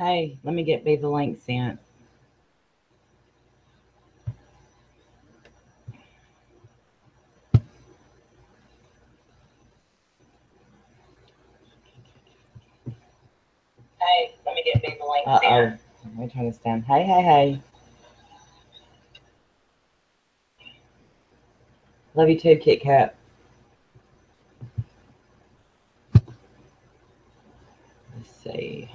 Hey, let me get me the link sent. Hey, let me get me the link sent. Let me turn this down. Hey, hey, hey. Love you too, Kit Kat. Let's see.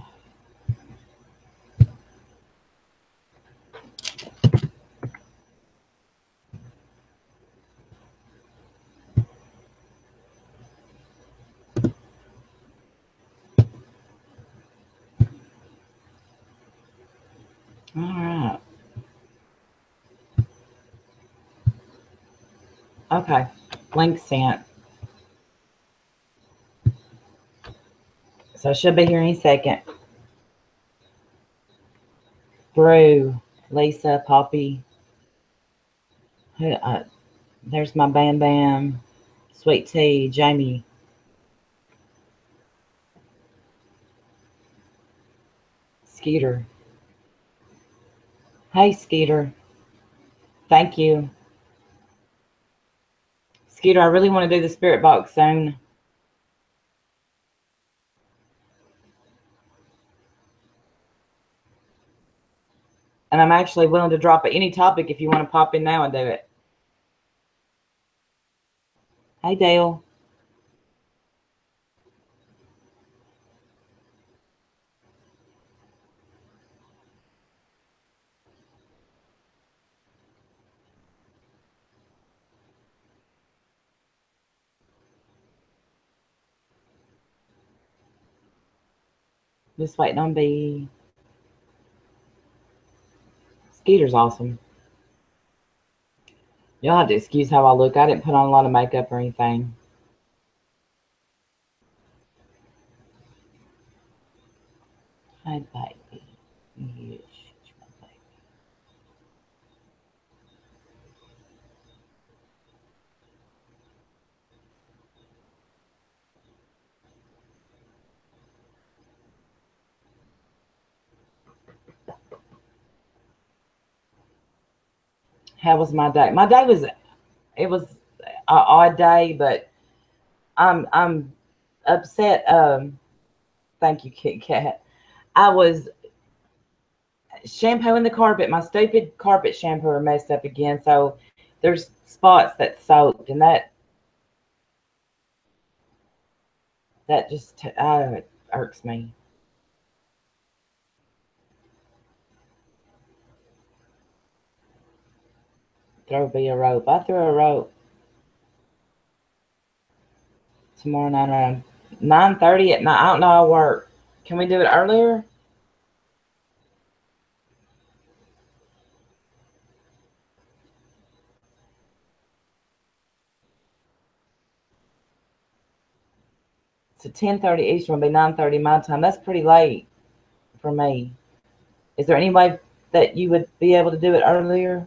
All right. Okay. Link sent. So I should be here any second. Brew, Lisa, Poppy. There's my Bam Bam. Sweet Tea, Jamie. Skeeter. Hey, Skeeter. Thank you. Skeeter, I really want to do the spirit box soon. And I'm actually willing to drop at any topic if you want to pop in now and do it. Hey, Dale. Just waiting on B. Skeeter's awesome. You'll have to excuse how I look. I didn't put on a lot of makeup or anything. Hi, baby. Yes, my baby. How was my day? My day was an odd day, but I'm upset. Thank you, Kit Kat. I was shampooing the carpet. My stupid carpet shampooer messed up again, so there's spots that soaked, and that just irks me. Throw me a rope. I threw a rope tomorrow night around 9:30 at night. I don't know. I work. Can we do it earlier? So 10:30 Eastern will be 9:30 my time. That's pretty late for me. Is there any way that you would be able to do it earlier?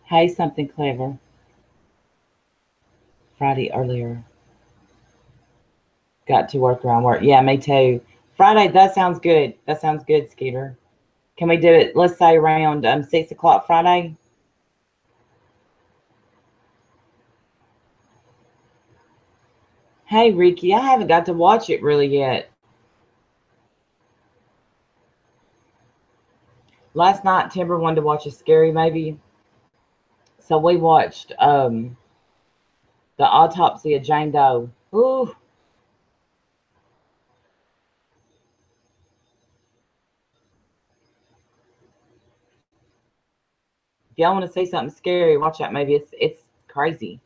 Hey, something clever. Friday earlier. Got to work around work. Yeah, me too. Friday, that sounds good. That sounds good, Skeeter. Can we do it, let's say, around 6 o'clock Friday? Hey, Ricky, I haven't got to watch it really yet. Last night, Timber wanted to watch a scary movie, so we watched The Autopsy of Jane Doe. Ooh. If y'all want to see something scary, watch that movie. It's crazy.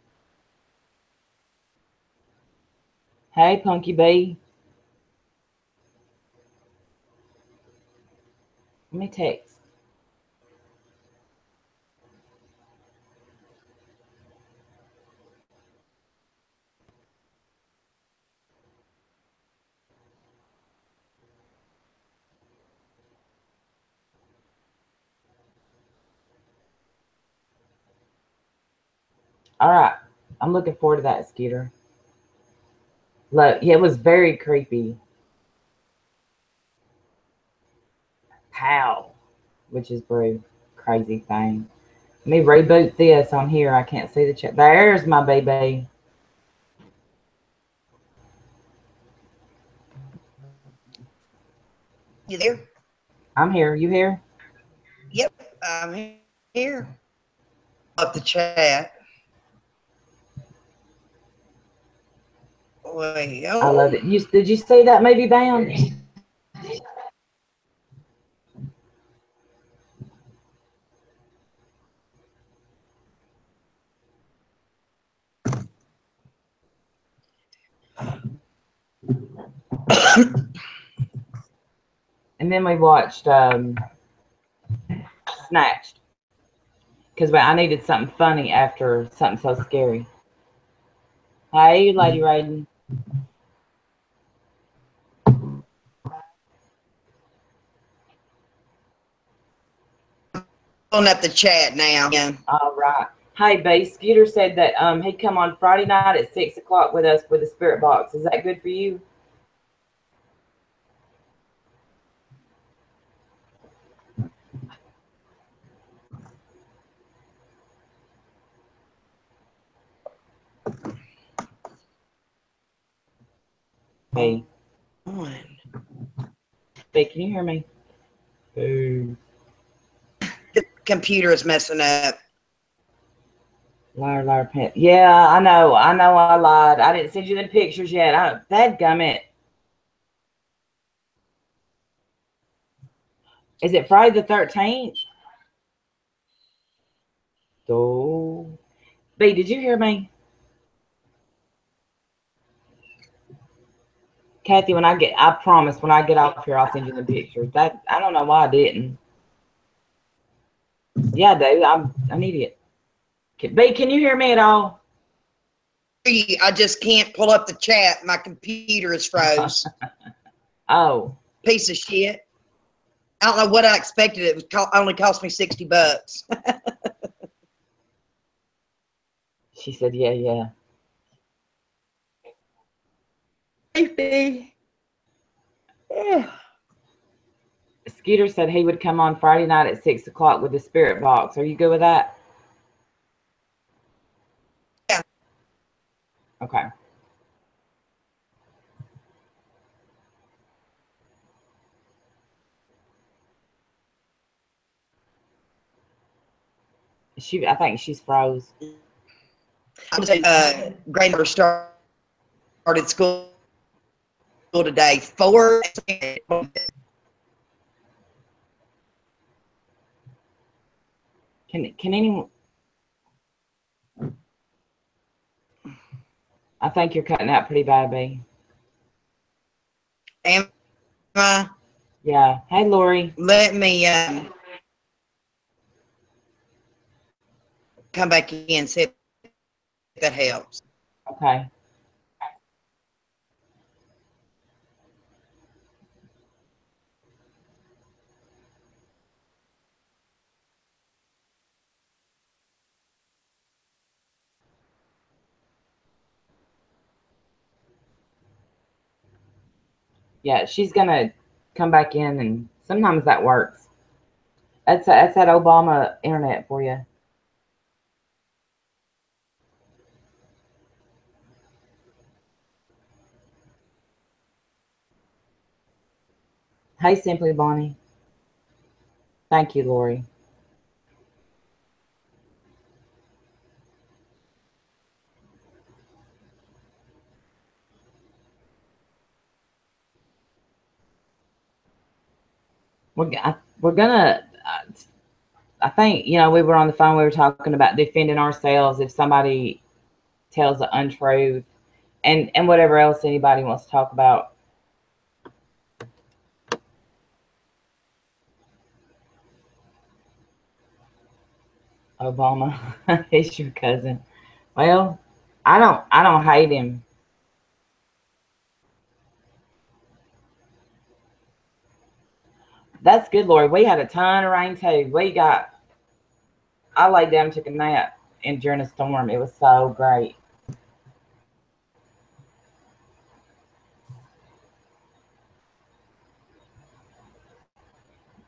Hey, Punky Bee. Let me text. All right. I'm looking forward to that, Skeeter. Look, yeah, it was very creepy. Pow, which is brew. Crazy thing. Let me reboot this on here. I can't see the chat. There's my baby. You there? I'm here. You here? Yep, I'm here. Up the chat. I Well, love it. Did you see that movie Bound? And then we watched Snatched because I needed something funny after something so scary. Hey, Lady Raiden. pulling up the chat now. Yeah. All right. Hey, B. Skeeter said that he'd come on Friday night at 6 o'clock with us for the spirit box. Is that good for you? B. B, can you hear me? Boo. The computer is messing up. Liar, liar, pants. Yeah, I know. I lied. I didn't send you the pictures yet. Dadgummit. Is it Friday the 13th? Oh. B, did you hear me? Kathy, I promise, when I get off here, I'll send you the pictures. I don't know why I didn't. Yeah, I do. I'm an idiot. B, can you hear me at all? I just can't pull up the chat. My computer is froze. Oh. Piece of shit. I don't know what I expected. It was only cost me $60. She said, yeah, yeah. Yeah. Skeeter said he would come on Friday night at 6 o'clock with the spirit box. Are you good with that? Yeah. Okay. I think she's froze. Granddaughter started school today. 4. Can anyone? I think you're cutting out pretty bad, B. Am I? Yeah. Hey, Lori. Let me come back in, see if that helps. Okay. Yeah, she's gonna come back in, and sometimes that works. That's that Obama internet for you. Hey, Simply Bonnie. Thank you, Lori. We're gonna. I think we were on the phone. We were talking about defending ourselves if somebody tells the untruth, and whatever else anybody wants to talk about. Obama. He's your cousin. Well, I don't hate him. That's good, Lord. We had a ton of rain too. I laid down and took a nap and during a storm. It was so great.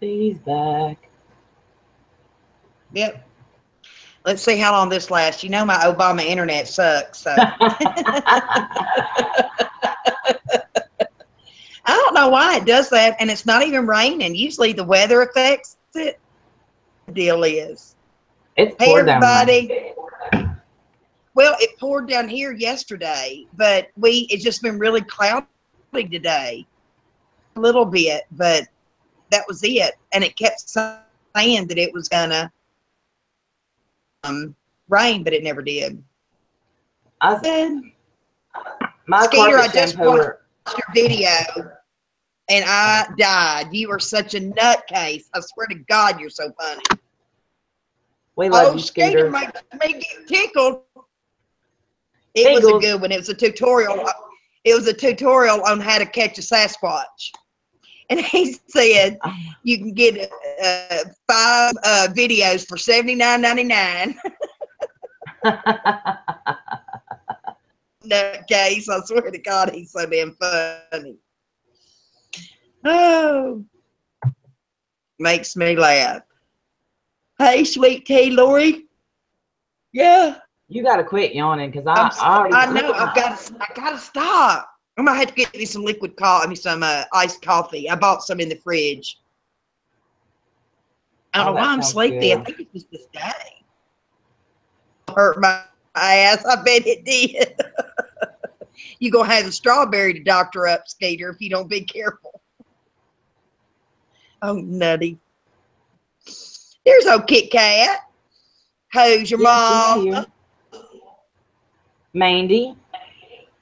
He's back. Yep. Let's see how long this lasts. You know my Obama internet sucks, so I don't know why it does that, and it's not even raining. Usually the weather affects it. The deal is. It's Hey poured down here. everybody. Well, it poured down here yesterday, but it's just been really cloudy today. A little bit, but that was it. And it kept saying that it was gonna rain, but it never did. I And my Skeeter, carpet I just watched shampooer. your video and I died. You are such a nutcase. I swear to God, you're so funny. We love Oh, you, Skeeter Scooter. makes me get tickled. It was a Eagles. good one. It was a tutorial. It was a tutorial on how to catch a Sasquatch. And he said you can get 5 videos for $79.99. Nutcase. I swear to God, he's so damn funny. Oh, makes me laugh. Hey, sweet tea, Lori. Yeah, You gotta quit yawning because I already I look know. at my. I gotta stop. I'm gonna have to get me some liquid coffee. I mean, some iced coffee. I bought some in the fridge. I don't Oh, know why that I'm sounds sleepy. I good. think it's just this day. Hurt my ass. I bet it did. You gonna have the strawberry to doctor up, Skater, if you don't be careful. Oh, nutty. There's old Kit Kat. Who's your Yeah, she's here. mom? Mandy.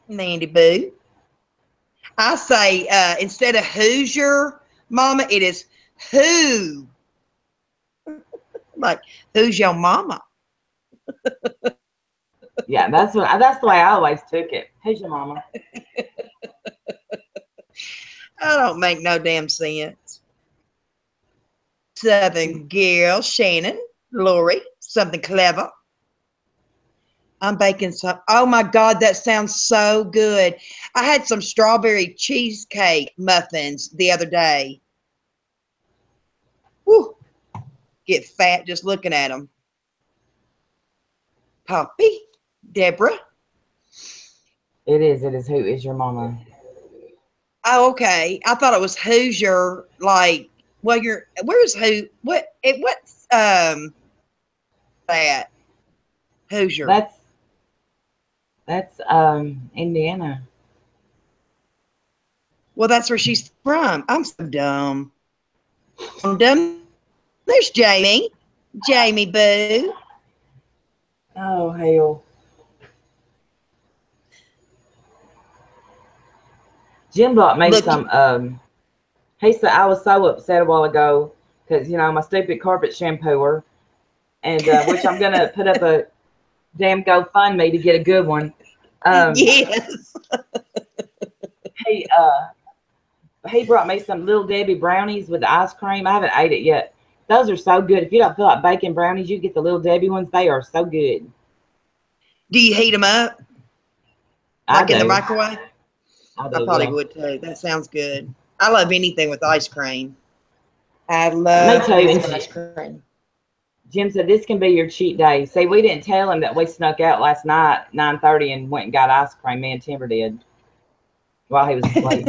Mandy Boo. I say instead of who's your mama, it is who. Like, who's your mama? Yeah, that's the way I always took it. Who's your mama? I don't make no damn sense. Southern girl, Shannon, Lori, something clever. I'm baking some. Oh my God, that sounds so good. I had some strawberry cheesecake muffins the other day. Whew, get fat just looking at them. Poppy, Deborah. It is. It is. Who is your mama? Oh, okay. I thought it was who's your like. Well, where's who? What's that? Who's your? That's Indiana. Well, that's where she's from. I'm so dumb. I'm dumb. There's Jamie. Jamie Boo. Oh hell. Jim bought me Look, some. He said I was so upset a while ago because my stupid carpet shampooer, and which I'm gonna put up a damn GoFundMe to get a good one. yes. He he brought me some Little Debbie brownies with the ice cream. I haven't ate it yet. Those are so good. If you don't feel like baking brownies, you get the Little Debbie ones. They are so good. Do you heat them up I like in the do. microwave? I I do. probably Yeah. would too. That sounds good. I love anything with ice cream. I Me love too. me And some ice cream. Jim said this can be your cheat day. See, we didn't tell him that we snuck out last night, 9:30, and went and got ice cream. Me and Timber did while he was asleep.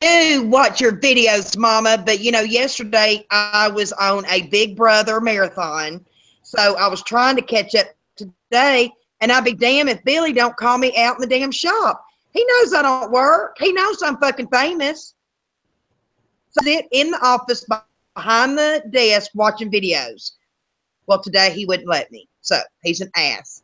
Do watch your videos, Mama. But yesterday I was on a Big Brother marathon, so I was trying to catch up today. And I'd be damned if Billy don't call me out in the damn shop. He knows I don't work. He knows I'm fucking famous. So I sit in the office behind the desk watching videos. Well, today he wouldn't let me, so he's an ass.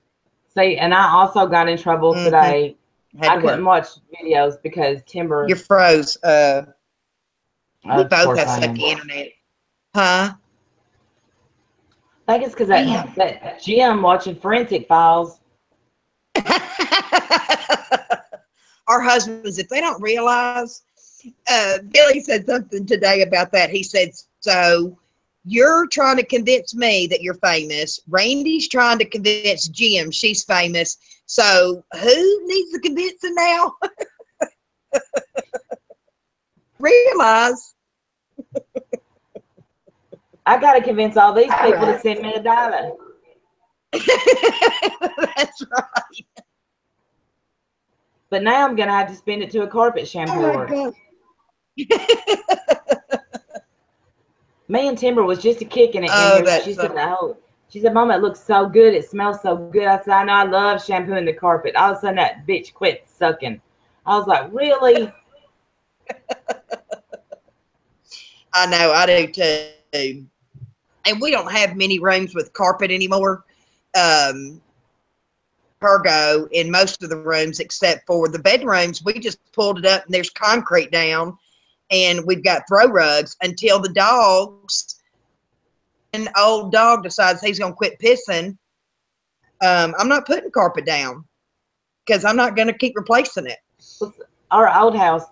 See, and I also got in trouble today. Had I to couldn't work. watch videos because You're Timber. froze. We Of both course, have I am. sucky internet, huh? I think it's because Damn. that Jim watching Forensic Files. Our husbands, if they don't realize, Billy said something today about that. He said, so you're trying to convince me that you're famous. Randy's trying to convince Jim she's famous. So who needs the convincing now? Realize. I got to convince all these people to send me $1. That's right. But now I'm going to have to spend it to a carpet shampooer. Oh Me and Timber was just a kicking it in oh, here. She said, "No." She said, "Mama, it looks so good. It smells so good." I said, "I know. I love shampooing the carpet." All of a sudden, that bitch quit sucking. I was like, "Really?" I know. I do too. And we don't have many rooms with carpet anymore. Pergo in most of the rooms except for the bedrooms. We just pulled it up and there's concrete down, and we've got throw rugs until the dogs. An old dog decides he's going to quit pissing. I'm not putting carpet down because I'm not going to keep replacing it. Our old house,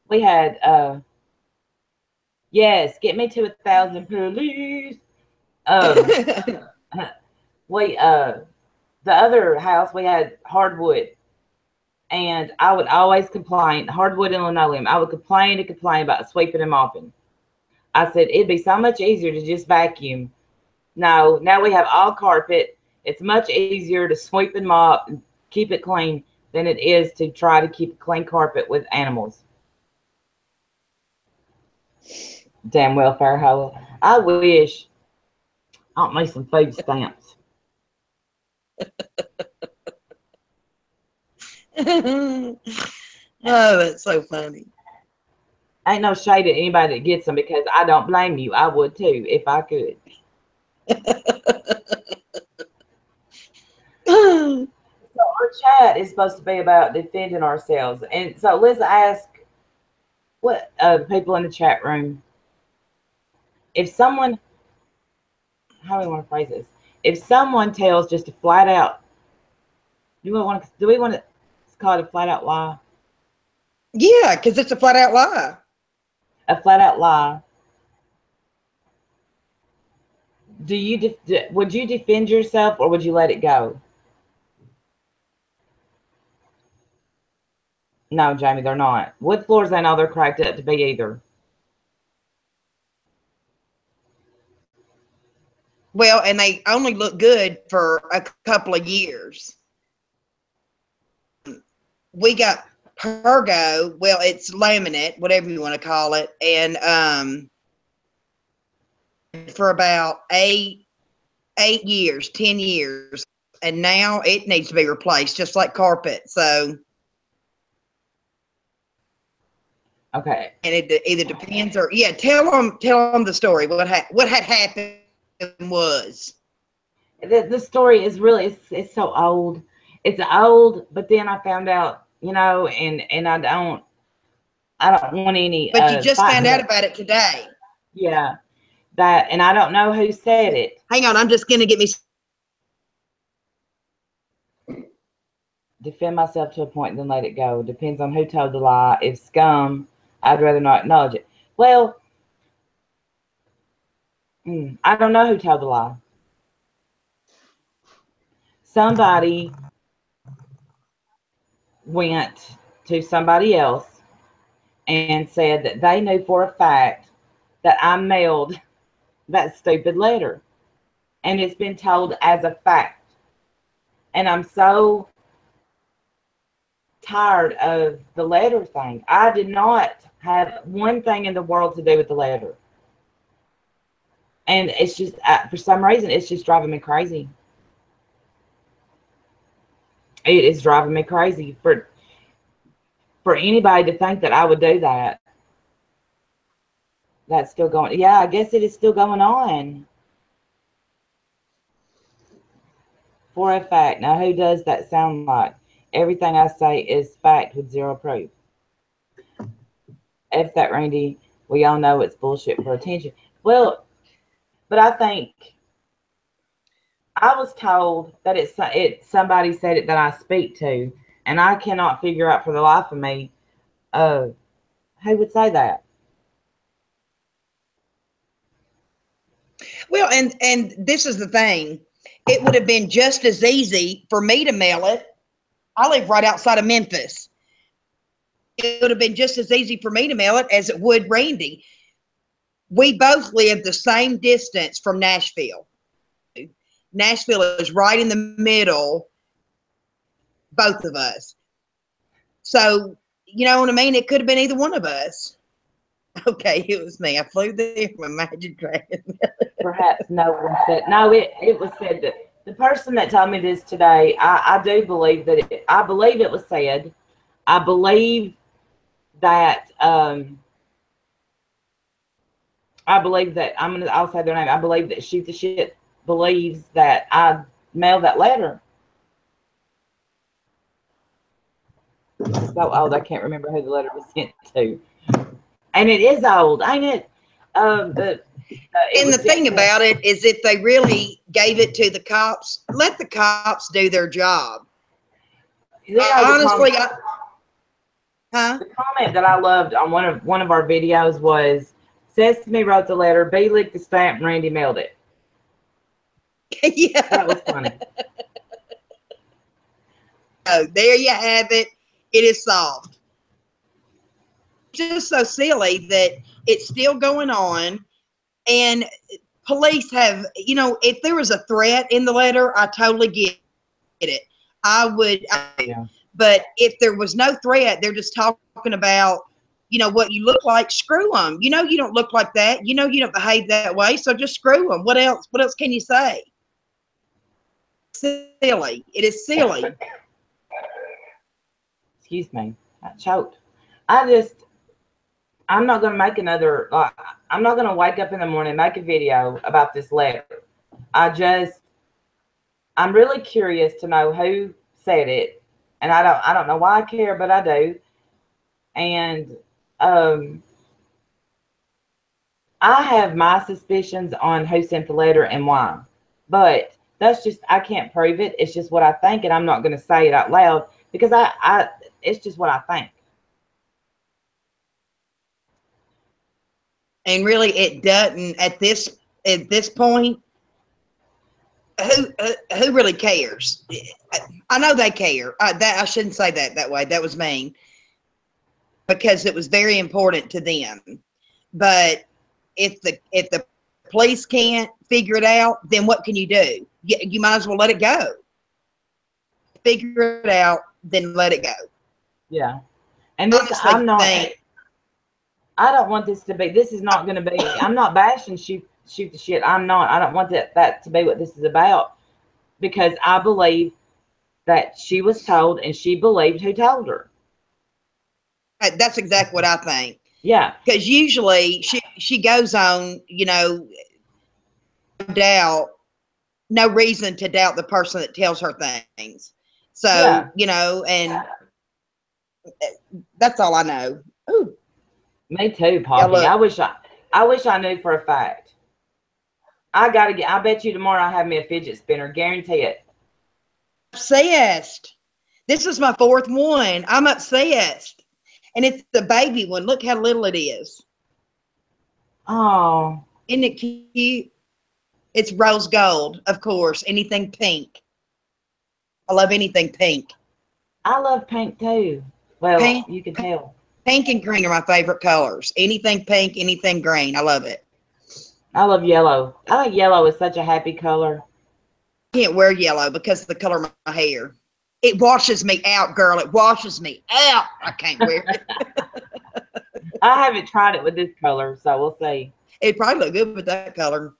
we had, yes, get me to 1,000, please. We, the other house, we had hardwood, and I would always complain, hardwood and linoleum. I would complain and complain about sweeping and mopping. I said, it'd be so much easier to just vacuum. No, now we have all carpet. It's much easier to sweep and mop and keep it clean than it is to try to keep a clean carpet with animals. Damn welfare hoe. I wish I want me some food stamps. Oh, that's so funny. Ain't no shade at anybody that gets them because I don't blame you. I would too if I could. So our chat is supposed to be about defending ourselves, and so let's ask what people in the chat room. If someone, how do we want to phrase this? If someone tells just a flat out, do we want to call it a flat out lie? Yeah, because it's a flat out lie. A flat out lie. Do you would you defend yourself or would you let it go? No, Jamie, they're not. Wood floors ain't all they're cracked up to be either. Well, and they only look good for a couple of years. We got Pergo. Well, it's laminate, whatever you want to call it, and for about 8 years, 10 years, and now it needs to be replaced, just like carpet. So, Okay. and it either depends or yeah. Tell them the story. What had happened was. The story is really it's so old. It's old, but then I found out, and I don't want any But you just fight found for out that. about it today. Yeah, that, and I don't know who said it. Hang on, I'm just gonna get me. Defend myself to a point, then let it go. Depends on who told the lie. If scum, I'd rather not acknowledge it. Well, I don't know who told the lie. Somebody went to somebody else and said that they knew for a fact that I mailed that stupid letter. And it's been told as a fact. And I'm so tired of the letter thing. I did not have one thing in the world to do with the letter. And it's just, for some reason, it's just driving me crazy. It is driving me crazy for anybody to think that I would do that. That's still going. Yeah, I guess it is still going on. For a fact. Now, who does that sound like? Everything I say is fact with zero proof. F that, Randy. We all know it's bullshit for attention. Well, but I think I was told that it's somebody said it that I speak to, and I cannot figure out for the life of me who would say that. Well, and this is the thing. It would have been just as easy for me to mail it. I live right outside of Memphis. It would have been just as easy for me to mail it as it would Randy. We both live the same distance from Nashville. Nashville is right in the middle, both of us. So, you know what I mean? It could have been either one of us. Okay, it was me. I flew there from a magic dragon. Perhaps no one said no. It was said that the person that told me this today. I do believe that I believe it was said. I believe that I'll say their name. I believe that Shoot the Shit believes that I mailed that letter. It's so old I can't remember who the letter was sent to. And it is old, ain't it? It And was the thing sent to, about it is, if they really gave it to the cops, let the cops do their job. you know, Honestly, huh? the comment that I loved on one of our videos was, Sesame wrote the letter, B licked the stamp, and Randy mailed it. Yeah. That was funny. So there you have it. It is solved. Just so silly that it's still going on. And police have, you know, if there was a threat in the letter, I totally get it. Yeah. But if there was no threat, they're just talking about, you know, what you look like, screw them. You know, you don't look like that. You know, you don't behave that way. So just screw them. What else? What else can you say? Silly. It is silly. Excuse me. I choked. I'm not going to make another, I'm not going to wake up in the morning and make a video about this letter. I'm really curious to know who said it. And I don't know why I care, but I do. And I have my suspicions on who sent the letter and why. But that's just, I can't prove it. It's just what I think, and I'm not going to say it out loud because it's just what I think. And really, it doesn't at this point. Who really cares? I know they care. That I shouldn't say that way. That was mean, because it was very important to them. But if the police can't figure it out, then what can you do? You might as well let it go. Figure it out, then let it go. Yeah. And this, Honestly, I don't want this to be, this is not going to be, I'm not bashing shoot the shit. I don't want that to be what this is about, because I believe that she was told and she believed who told her. That's exactly what I think. Yeah. Because usually she goes on, you know, no reason to doubt the person that tells her things. So, Yeah. you know, and that's all I know. Ooh. Me too, Poppy. Yeah, I wish I knew for a fact. I bet you tomorrow I have me a fidget spinner. Guarantee it. Obsessed. This is my fourth one. I'm obsessed. And it's the baby one. Look how little it is. Oh. Isn't it cute? It's rose gold, of course. Anything pink. I love anything pink. I love pink too. Well, Pink, you can tell. pink and green are my favorite colors. Anything pink, anything green. I love it. I love yellow. I think yellow is such a happy color. I can't wear yellow because of the color of my hair. It washes me out, girl. It washes me out. I can't wear it. I haven't tried it with this color, so we'll see. It'd probably look good with that color.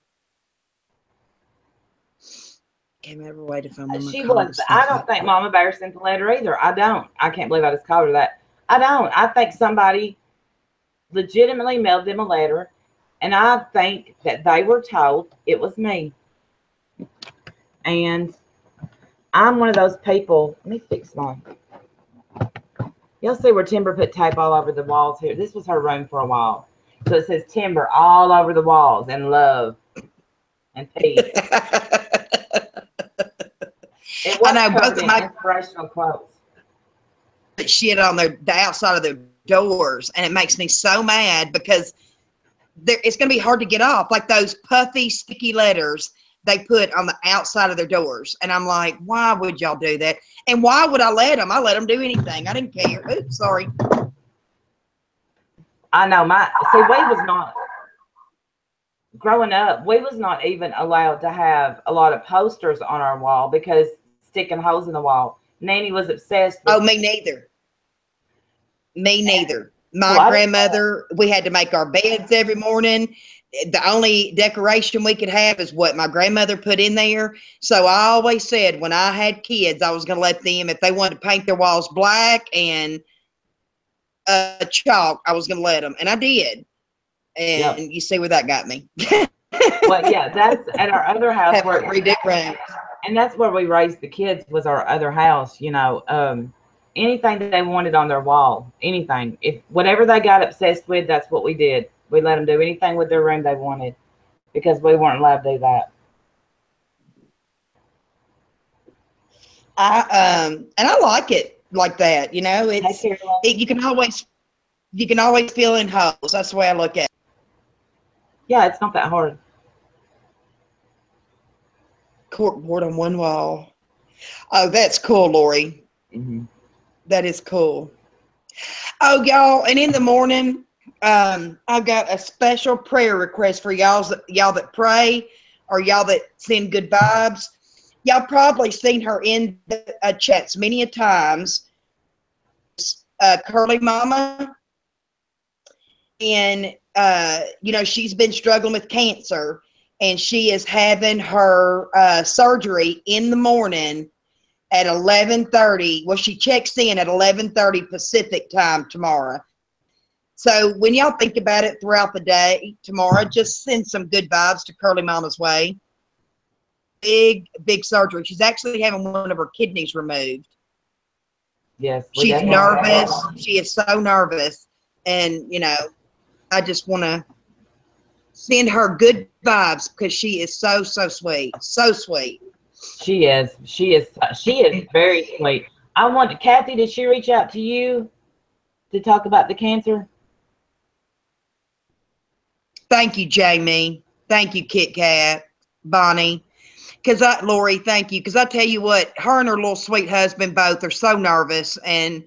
Came out of her way to film my She was. I don't think Mama Bear sent the letter either. I don't. I can't believe I just called her that. I don't. I think somebody legitimately mailed them a letter, and I think that they were told it was me. And I'm one of those people. Let me fix mine. You'll see where Timber put tape all over the walls here. This was her room for a while. So it says Timber all over the walls, and love and peace. It I was know both covered of in my inspirational quotes. shit on the outside of their doors, and it makes me so mad because it's going to be hard to get off. Like those puffy, sticky letters they put on the outside of their doors, and I'm like, why would y'all do that? And why would I let them? I let them do anything. I didn't care. Oops, sorry. I know we was not growing up. We was not even allowed to have a lot of posters on our wall because sticking holes in the wall. Nanny was obsessed with. Oh, me neither. Me neither. Well, My I didn't. grandmother, we had to make our beds every morning. The only decoration we could have is what my grandmother put in there. So I always said when I had kids, I was going to let them, if they wanted to paint their walls black and chalk, I was going to let them. And I did. And Yep. you see where that got me. Well, yeah, that's at our other house Have where, to redecorate. and that's where we raised the kids was our other house. Anything that they wanted on their wall, anything, if whatever they got obsessed with, that's what we did. We let them do anything with their room they wanted because we weren't allowed to do that. And I like it like that. You know, Take care, love. you can always fill in holes. That's the way I look at it. Yeah, it's not that hard. Corkboard on one wall. Oh, that's cool, Lori. Hmm. That is cool. Oh, y'all, and in the morning, I've got a special prayer request for y'all that pray or y'all that send good vibes. Y'all probably seen her in the chats many a times. Curly Mama, and she's been struggling with cancer, and she is having her surgery in the morning at 11:30. Well, she checks in at 11:30 Pacific time tomorrow. So when y'all think about it throughout the day tomorrow, just send some good vibes to Curly Mama's way. Big surgery. She's actually having one of her kidneys removed. Yes, we She's definitely. nervous. She is so nervous. And, I just want to send her good vibes because she is so, so sweet. So sweet. She is. She is. She is very sweet. I want Kathy. Did she reach out to you to talk about the cancer? Thank you, Jamie. Thank you, Kit Kat, Bonnie. Lori, thank you. Because I tell you what, her and her little sweet husband both are so nervous. And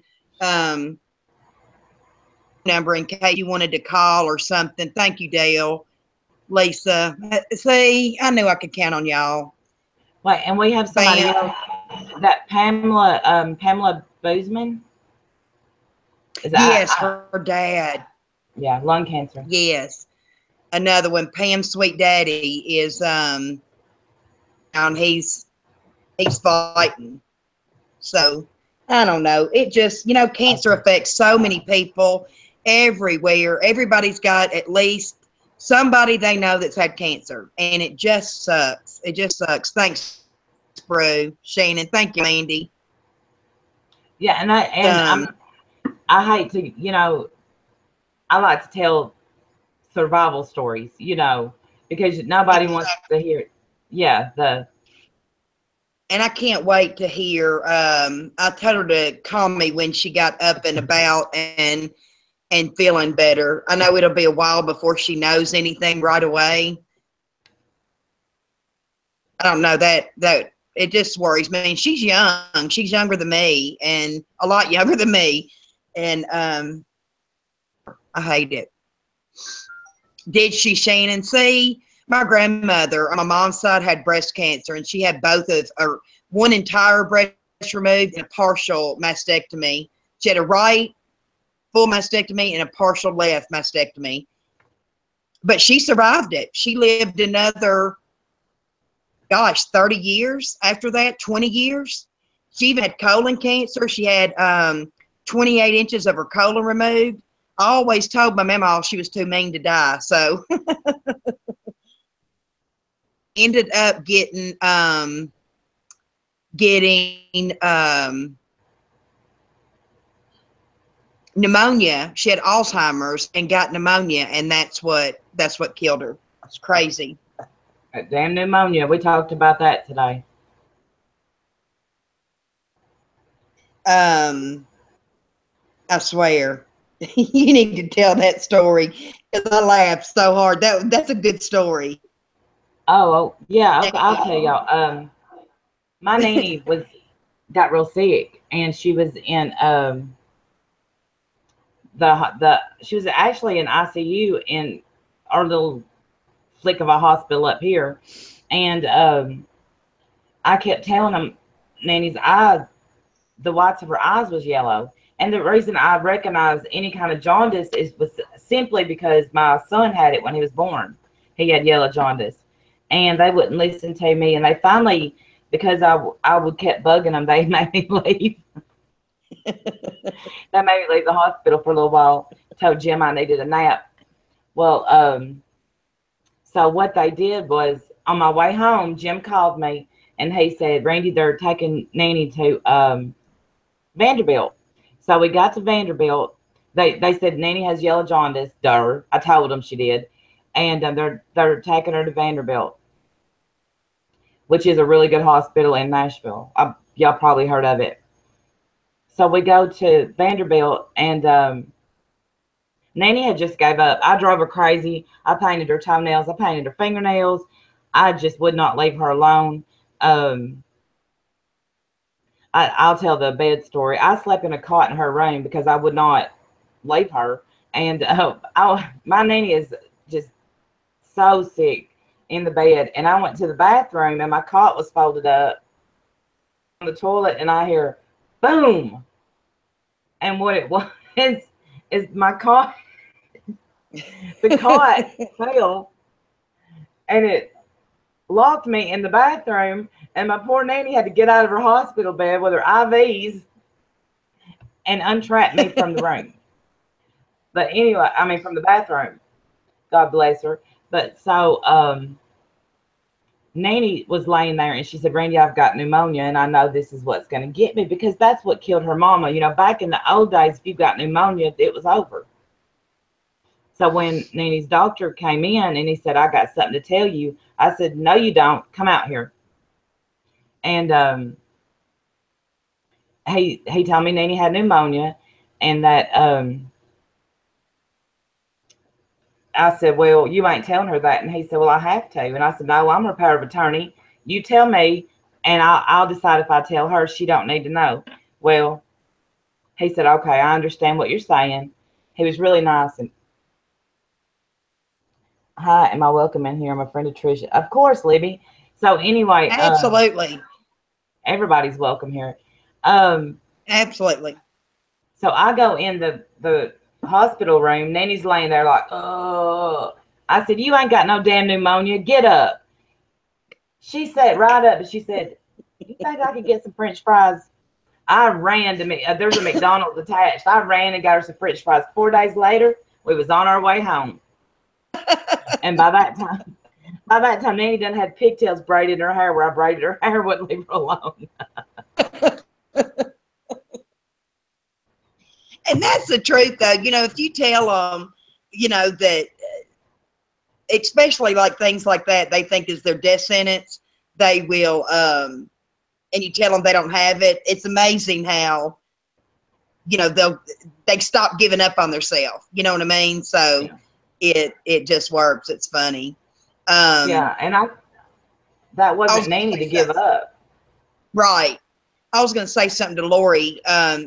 number in case you wanted to call or something. Thank you, Dale. Lisa. See, I knew I could count on y'all. Wait, and we have somebody else. That Pamela Boozman. Yes, her dad. Yeah, lung cancer. Yes. Another one, Pam's sweet daddy is and he's fighting. So I don't know. It just, cancer affects so many people everywhere. Everybody's got at least somebody they know that's had cancer, and it just sucks. It just sucks. Thanks, Bro, Shannon. Thank you, Mandy. Yeah, I hate to, I like to tell survival stories, because nobody wants to hear it. Yeah, and I can't wait to hear. I told her to call me when she got up and about and feeling better. I know it'll be a while before she knows anything right away. I don't know that it just worries me. And she's young. She's younger than me and a lot younger than me. And I hate it. Did she, Shannon? See, my grandmother on my mom's side had breast cancer, and she had one entire breast removed and a partial mastectomy. She had a right full mastectomy and a partial left mastectomy. But she survived it. She lived another, 30 years after that, 20 years. She even had colon cancer. She had 28 inches of her colon removed. I always told my mama she was too mean to die. So ended up getting pneumonia. She had Alzheimer's and got pneumonia, and that's what killed her. It's crazy. damn pneumonia. We talked about that today. I swear. You need to tell that story because I laughed so hard. That's a good story. Oh, yeah, I'll tell y'all. My nanny got real sick, and she was in the she was actually in ICU in our little flick of a hospital up here, and I kept telling them, Nanny's eyes, the whites of her eyes was yellow. And the reason I recognized any kind of jaundice was simply because my son had it when he was born. He had yellow jaundice, and they wouldn't listen to me. And they finally, because I would kept bugging them, they made me leave. They made me leave the hospital for a little while. Told Jim I needed a nap. Well, so what they did was on my way home, Jim called me and he said, Randy, they're taking Nanny to Vanderbilt. So we got to Vanderbilt. They said Nanny has yellow jaundice. Duh. I told them she did, and they're taking her to Vanderbilt, which is a really good hospital in Nashville. Y'all probably heard of it. So we go to Vanderbilt, and Nanny had just gave up. I drove her crazy. I painted her toenails. I painted her fingernails. I just would not leave her alone. I'll tell the bed story. I slept in a cot in her room because I would not leave her. And my nanny is just so sick in the bed. And I went to the bathroom and my cot was folded up on the toilet and I hear boom. And what it was is my cot, the cot fell and it locked me in the bathroom, and my poor nanny had to get out of her hospital bed with her IVs and untrap me from the room. But anyway, I mean from the bathroom. God bless her. But so Nanny was laying there and she said, Randy, I've got pneumonia and I know this is what's going to get me, because that's what killed her mama. You know, back in the old days, if you got pneumonia, it was over. So when Nanny's doctor came in and he said, I got something to tell you, I said, no, you don't. Come out here. And he told me Nanny had pneumonia, and that I said, well, you ain't telling her that. And he said, well, I have to. And I said, no, I'm her power of attorney. You tell me, and I'll decide if I tell her. She don't need to know. Well, he said, okay, I understand what you're saying. He was really nice. And hi, am I welcome in here? My friend Tricia. Of course, Libby. So anyway, Absolutely. Everybody's welcome here. Absolutely. So I go in the hospital room. Nanny's laying there like, oh. I said, you ain't got no damn pneumonia. Get up. She sat right up and she said, you think I could get some French fries? I ran to me. There's a McDonald's attached. I ran and got her some French fries. 4 days later, we was on our way home. And by that time, Nanny done had pigtails braided in her hair where I braided her hair, wouldn't leave her alone. And that's the truth, though. You know, if you tell them, you know, that, especially like things like that, they think is their death sentence, they will, and you tell them they don't have it. It's amazing how, you know, they stop giving up on themselves. You know what I mean? So yeah. it just works. It's funny. Yeah, and that wasn't Nanny to give up. Right. I was going to say something to Lori.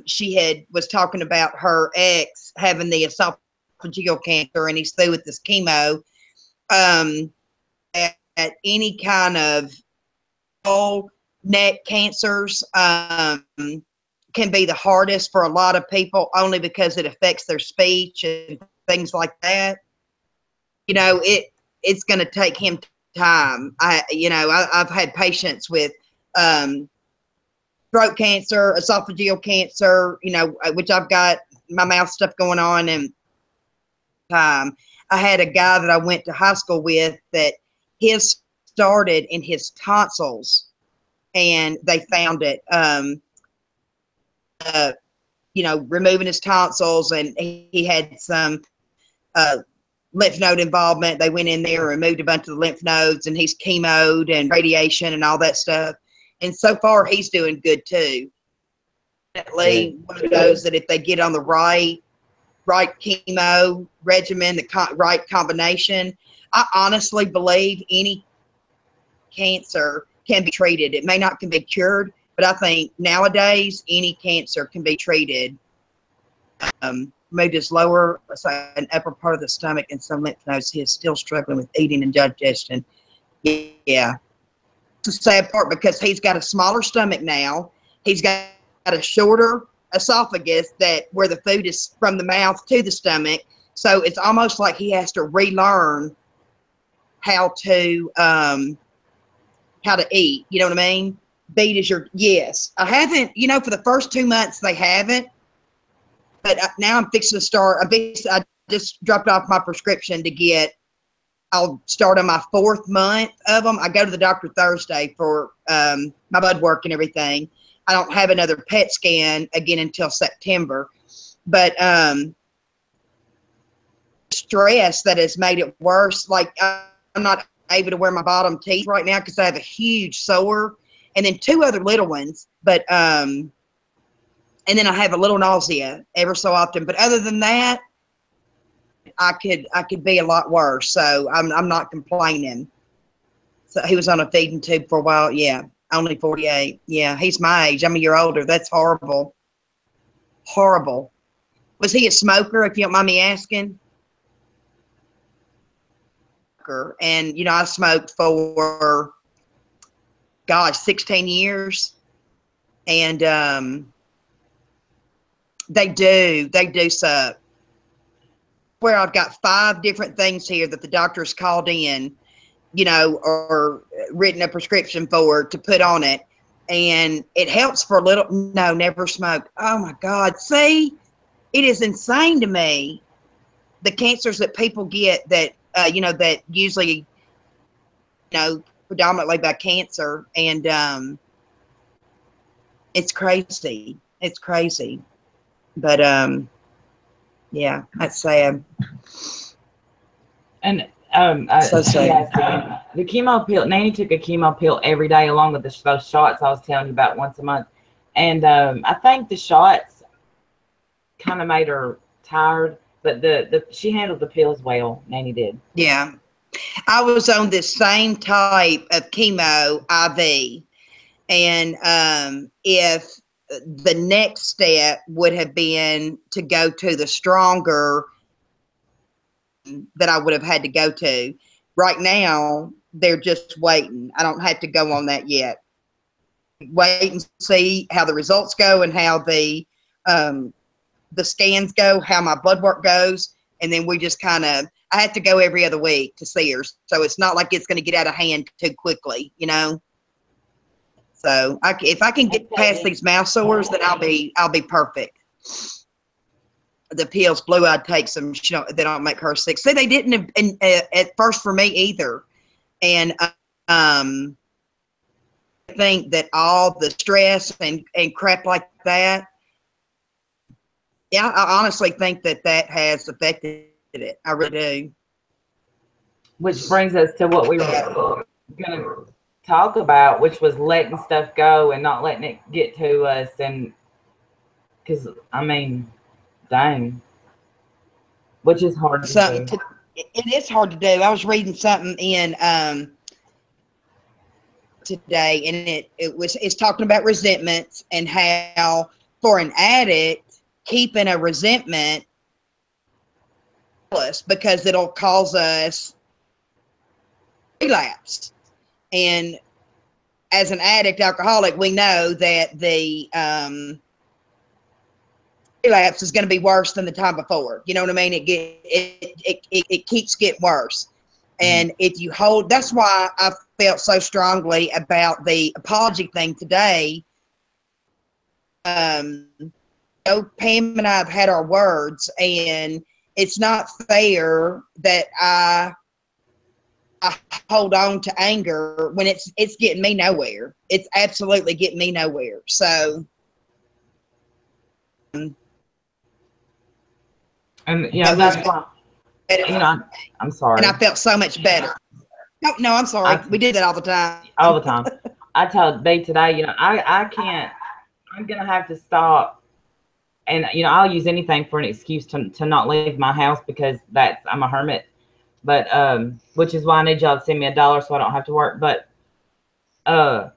She was talking about her ex having the esophageal cancer, and he's through with this chemo. At any kind of neck cancers can be the hardest for a lot of people, only because it affects their speech and things like that. You know, it's going to take him time. I've had patients with throat cancer, esophageal cancer, you know, which I've got my mouth stuff going on. And I had a guy that I went to high school with that his started in his tonsils, and they found it, you know, removing his tonsils, and he had some lymph node involvement. They went in there, removed a bunch of the lymph nodes, and he's chemoed and radiation and all that stuff. And so far, he's doing good too. Good. definitely one of those that if they get on the right chemo regimen, the right combination, I honestly believe any cancer can be treated. It may not can be cured, but I think nowadays any cancer can be treated. Maybe just lower, so an upper part of the stomach and some lymph nodes. He is still struggling with eating and digestion. Yeah, it's the sad part because he's got a smaller stomach now. He's got a shorter esophagus that where the food is from the mouth to the stomach. So it's almost like he has to relearn how to eat. You know what I mean? Beat is your yes. I haven't. You know, for the first 2 months they haven't. But now I'm fixing to start. I just dropped off my prescription to get. I'll start on my 4th month of them. I go to the doctor Thursday for my blood work and everything. I don't have another PET scan again until September. But stress that has made it worse. Like I'm not able to wear my bottom teeth right now because I have a huge sore, and then 2 other little ones. But and then I have a little nausea ever so often. But other than that, I could be a lot worse. So I'm not complaining. So he was on a feeding tube for a while. Yeah, only 48. Yeah, he's my age. I'm a year older. That's horrible. Horrible. Was he a smoker, if you don't mind me asking? And, you know, I smoked for, gosh, 16 years. And they do suck. Where I've got 5 different things here that the doctor's called in, you know, or written a prescription for to put on it. And it helps for a little. No, never smoked. Oh, my God. See, it is insane to me, the cancers that people get that, you know, that usually, you know, predominantly by cancer. And it's crazy. It's crazy. But, yeah, that's sad. And So sad. the chemo pill. Nanny took a chemo pill every day, along with those shots I was telling you about once a month. And I think the shots kind of made her tired, but she handled the pills well. Nanny did. Yeah. I was on this same type of chemo IV. And if the next step would have been to go to the stronger that I would have had to go to. Right now, they're just waiting. I don't have to go on that yet. Wait and see how the results go and how the scans go, how my blood work goes, and then we just kind of. I have to go every other week to see her, so it's not like it's going to get out of hand too quickly, you know. So if I can get past these mouth sores, then I'll be perfect. The pills, Blue I'd take some. They don't make her sick. See, they didn't at first for me either, and I think that all the stress and crap like that. Yeah, I honestly think that has affected it. I really do. Which brings us to what we were going to talk about, which was letting stuff go and not letting it get to us. And because, I mean, dang, which is hard to do. It is hard to do. I was reading something in today, and it's talking about resentments and how for an addict, keeping a resentment because it'll cause us relapse. And as an addict alcoholic, we know that the relapse is going to be worse than the time before. You know what I mean? It keeps getting worse. And if you hold, that's why I felt so strongly about the apology thing today. Pam and I have had our words, and it's not fair that I hold on to anger when it's getting me nowhere. It's absolutely getting me nowhere. So, and that's why. I'm sorry. And I felt so much better. No, I'm sorry. We do that all the time. All the time. I told B today, I I'm gonna have to stop. And I'll use anything for an excuse to not leave my house, because I'm a hermit. But which is why I need y'all to send me $1 so I don't have to work. But uh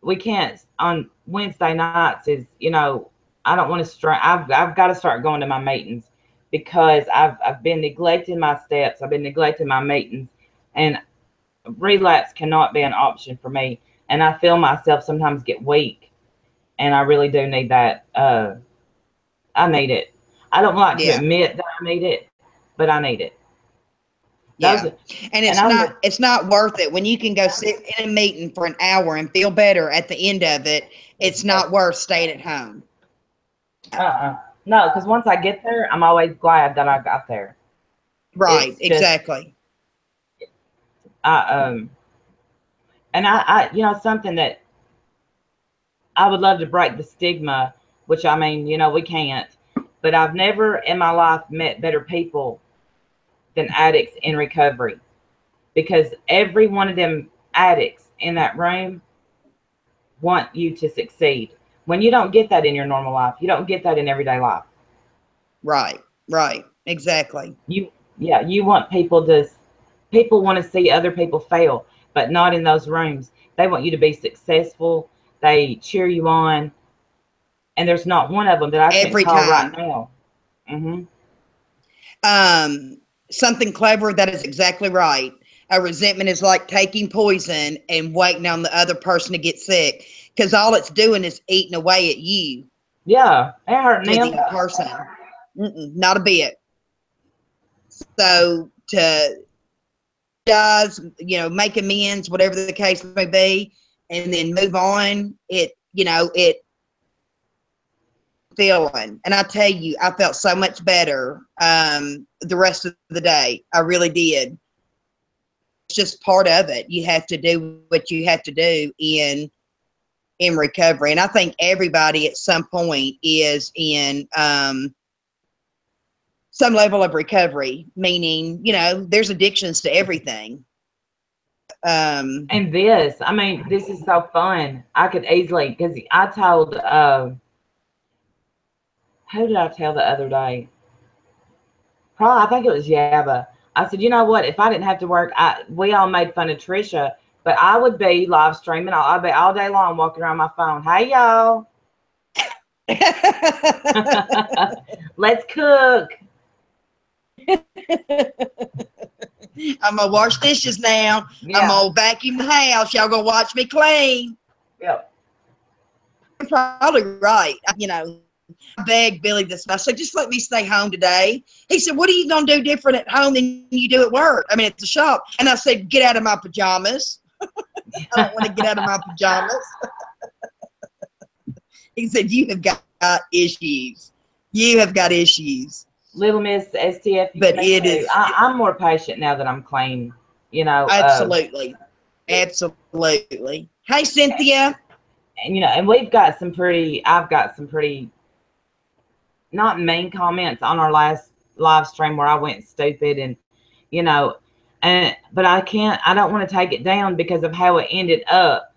we can't on Wednesday nights. I don't want to start. I've got to start going to my meetings, because I've been neglecting my steps. I've been neglecting my meetings, and relapse cannot be an option for me. And I feel myself sometimes get weak, and I really do need that. I need it. I don't like to Yeah. admit that I need it, but I need it. Those Yeah. And and I was it's not worth it when you can go sit in a meeting for an hour and feel better at the end of it. It's not yes. worth staying at home. No, because once I get there, I'm always glad that I got there. Right, It's just exactly. I and I something that I would love to break the stigma, which I mean, we can't. But I've never in my life met better people than addicts in recovery, because every one of them addicts in that room want you to succeed. When you don't get that in your normal life, you don't get that in everyday life. Right, right, exactly. You want people want to see other people fail, but not in those rooms. They want you to be successful. They cheer you on, and there's not one of them that I can Every call right time. now. Hmm. Something clever, that is exactly right. A resentment is like taking poison and waiting on the other person to get sick, because all it's doing is eating away at you, Yeah, it hurt to them. the person. Not a bit. So to does, make amends, whatever the case may be, and then move on. It feeling, and I tell you, I felt so much better the rest of the day. I really did. It's just part of it. You have to do what you have to do in recovery, and I think everybody at some point is in some level of recovery. Meaning, there's addictions to everything. And I mean, this is so fun. I could easily, because I told, who did I tell the other day? Probably, I think it was Yaba. I said, you know what? If I didn't have to work, we all made fun of Trisha, but I would be live streaming. I'd be all day long walking around my phone. Hey, y'all. Let's cook. I'm gonna wash dishes now. I'm Yeah. gonna vacuum the house. Y'all gonna watch me clean. Yep. You're probably right. I begged Billy this. I said, just let me stay home today. He said, what are you gonna do different at home than you do at work? I mean, at the shop. And I said, get out of my pajamas. I don't want to get out of my pajamas. He said, you have got issues. You have got issues. Little Miss STF. But it is. I'm more patient now that I'm clean. Absolutely. Absolutely. Hey, Cynthia. And we've got some pretty. I've got some pretty not mean comments on our last live stream where I went stupid, and you know, but I can't. I don't want to take it down because of how it ended up.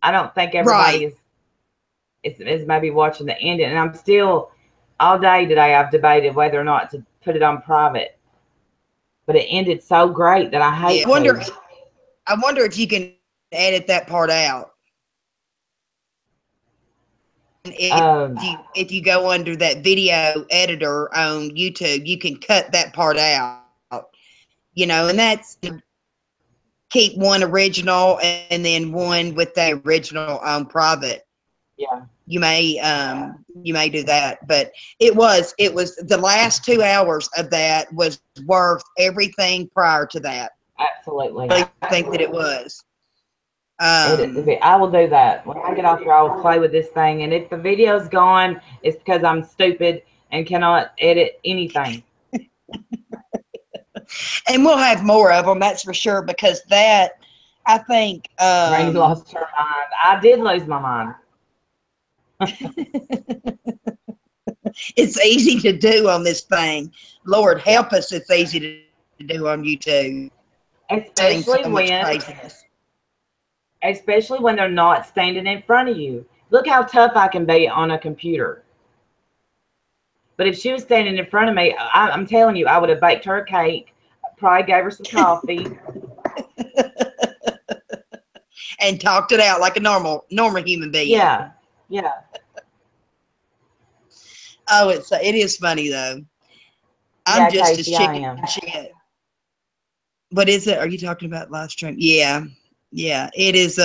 I don't think everybody is maybe watching the ending, and I'm still all day today. I've debated whether or not to put it on private, but it ended so great that I hate to. I wonder if you can edit that part out. If you go under that video editor on YouTube, you can cut that part out. And that's keep one original and then one with the original on private. Yeah. You may do that, but it was the last 2 hours of that was worth everything prior to that. Absolutely. I think that it was. I will do that. When I get off here, I will play with this thing. And if the video's gone, it's because I'm stupid and cannot edit anything. And we'll have more of them, that's for sure, because that, I think... Rainy lost her mind. I did lose my mind. It's easy to do on this thing. Lord help us, it's easy to do on YouTube. Especially when they're not standing in front of you. Look how tough I can be on a computer. But if she was standing in front of me, I'm telling you, I would have baked her a cake, probably gave her some coffee. And talked it out like a normal human being. Yeah, yeah. Oh, it is funny though. I'm Yeah, just as Casey, I chicken am. shit. What is it? Are you talking about live stream? Yeah. Yeah. It is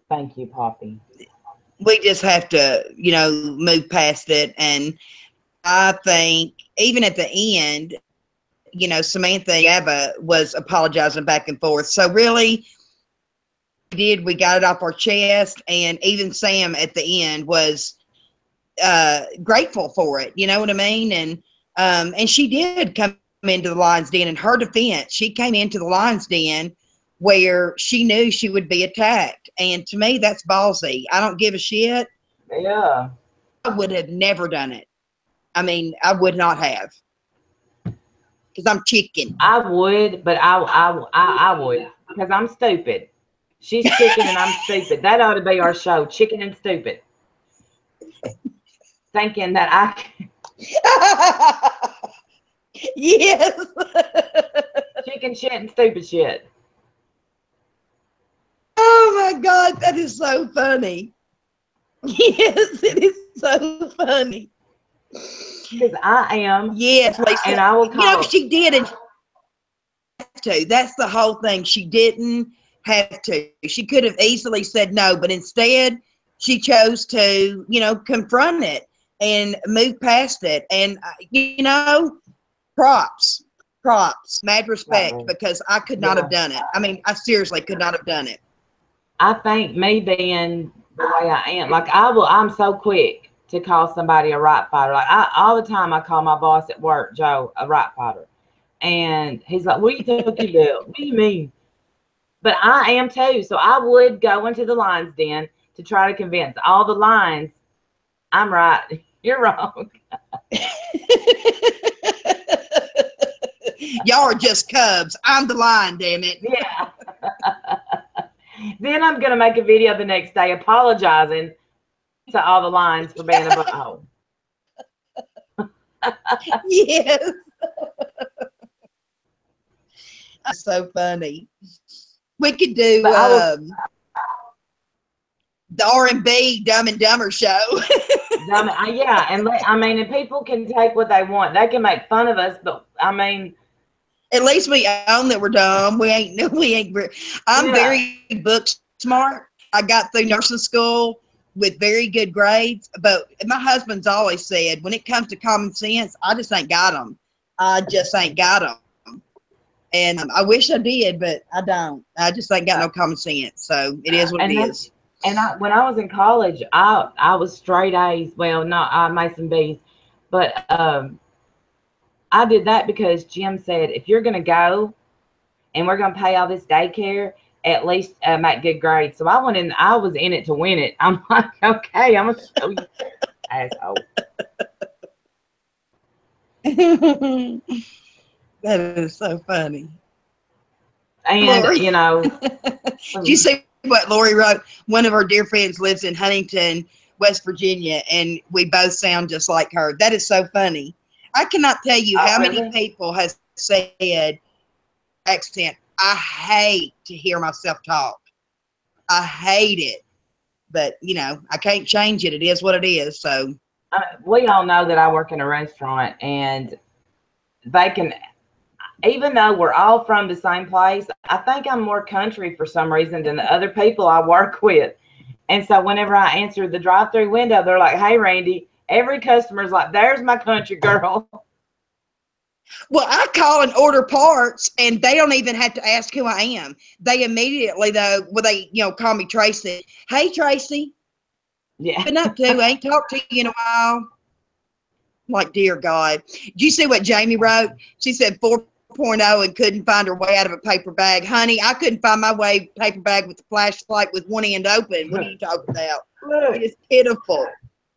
Thank you, Poppy. we just have to, move past it. And I think even at the end, Samantha and Gabba was apologizing back and forth. So really we got it off our chest, and even Sam at the end was grateful for it. You know what I mean? And she did come into the lion's den. In her defense, she came into the lion's den where she knew she would be attacked. And to me, that's ballsy. I don't give a shit. Yeah. I would have never done it. I mean, I would not have, because I'm chicken. I would, but I would because I'm stupid. She's chicken and I'm stupid. That ought to be our show, Chicken and Stupid. Thinking that I Yes. chicken shit and stupid shit. Oh my God, that is so funny. Yes, it is so funny. Because I am, Yes, and Lisa. I will call. She did, and to. That's the whole thing. She didn't have to. She could have easily said no, but instead she chose to, confront it and move past it. And, props, mad respect, Right. because I could not have Yeah. done it. I mean, I seriously could not have done it. I think me being the way I am, like I'm so quick to call somebody a right fighter. Like all the time I call my boss at work, Joe, a right fighter. And he's like, what do you think you do? What do you mean? But I am too. So I would go into the lion's den to try to convince all the lions I'm right. You're wrong. Y'all are just cubs. I'm the lion, damn it. Yeah. Then I'm gonna make a video the next day apologizing to all the lions for being a butthole. Yes. That's so funny. We could do But I will. the R&B Dumb and Dumber show. Yeah, and I mean, and people can take what they want. They can make fun of us, but I mean, At least we own that we're dumb. We ain't. I'm yeah, very book smart. I got through nursing school with very good grades, but my husband's always said, when it comes to common sense, I just ain't got them. I just ain't got them. And I wish I did, but I don't. I just ain't got no common sense. So it is what it is. And when I was in college, I was straight A's. Well, not I made some B's, but I did that because Jim said, if you're gonna go and we're gonna pay all this daycare, at least make good grades. So I went in. I was in it to win it. I'm like, okay, I'm gonna show you, asshole. That is so funny. And Lori, um, do you see what Lori wrote? One of our dear friends lives in Huntington, West Virginia, and we both sound just like her. That is so funny. I cannot tell you oh how many really? people have said accent. I hate to hear myself talk. I hate it. But, I can't change it. It is what it is. So, We all know that I work in a restaurant, and they can, even though we're all from the same place, I think I'm more country for some reason than the other people I work with. And so whenever I answer the drive-through window, they're like, "Hey, Randy." Every customer's like, "There's my country girl." well, I call and order parts, and they don't even have to ask who I am. They immediately, though, call me Tracy. Hey, Tracy. Yeah. Been up to? I ain't talked to you in a while. Like, dear God. Did you see what Jamie wrote? She said 4.0 and couldn't find her way out of a paper bag. Honey, I couldn't find my way paper bag with the flashlight with one end open. What are you talking about? Look, It is pitiful.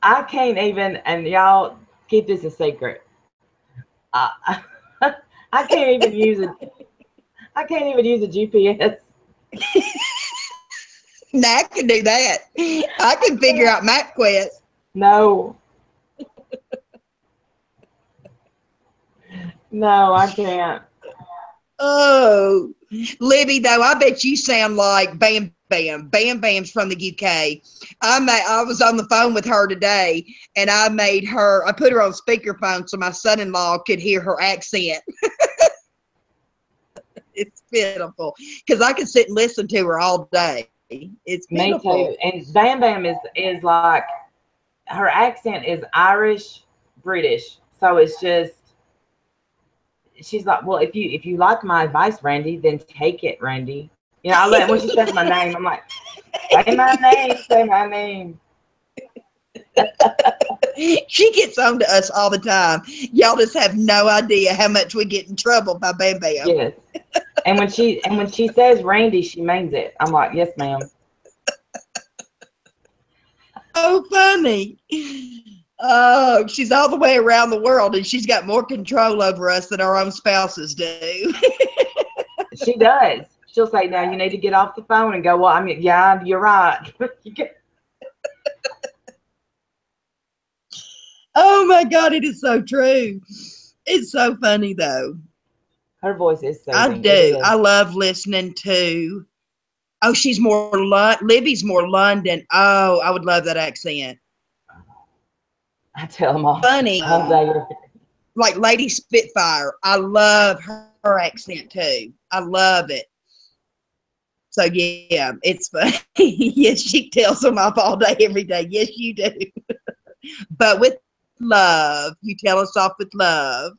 I can't even, and y'all keep this a secret. I, I can't even use it. I can't even use a GPS. Now I can do that. I can figure out MapQuest. No, no, I can't. Oh, Libby, though, I bet you sound like Bam Bam. Bam Bam's from the UK. I was on the phone with her today, and I put her on speakerphone so my son-in-law could hear her accent. It's pitiful because I could sit and listen to her all day. It's Me pitiful. too. And Bam Bam is like, her accent is Irish, British. So it's just, she's like, well, if you like my advice, Randy, then take it, Randy. You know, I let when she says my name, I'm like, say my name, say my name. She gets on to us all the time. Y'all just have no idea how much we get in trouble by Bam Bam. Yes. And when she says Randy, she means it. I'm like, yes, ma'am. Oh, funny. Oh, she's all the way around the world, and she's got more control over us than our own spouses do. She does. She'll say, now you need to get off the phone and go, well, I mean, yeah, you're right. Oh my God, it is so true. It's so funny though. Her voice is I soothing. It do. I is. love listening to. Oh, she's more Libby's more London. Oh, I would love that accent. I tell them Funny, all day. like Lady Spitfire. I love her accent too. I love it. So yeah, it's funny. Yes, she tells them off all day, every day. Yes, you do. But with love, you tell us off with love.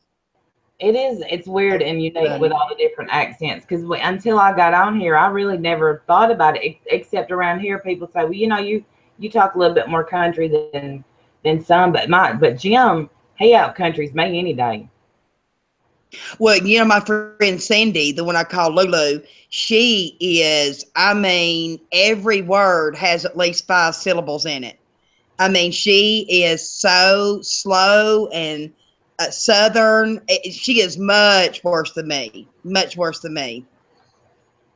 It is. It's weird and unique with Funny. all the different accents. Because until I got on here, I really never thought about it. Except around here, people say, "Well, you talk a little bit more country than some." But Jim, he out countries me any day. Well, my friend Cindy, the one I call Lulu, she is, I mean, every word has at least 5 syllables in it. I mean, she is so slow and southern. She is much worse than me. Much worse than me.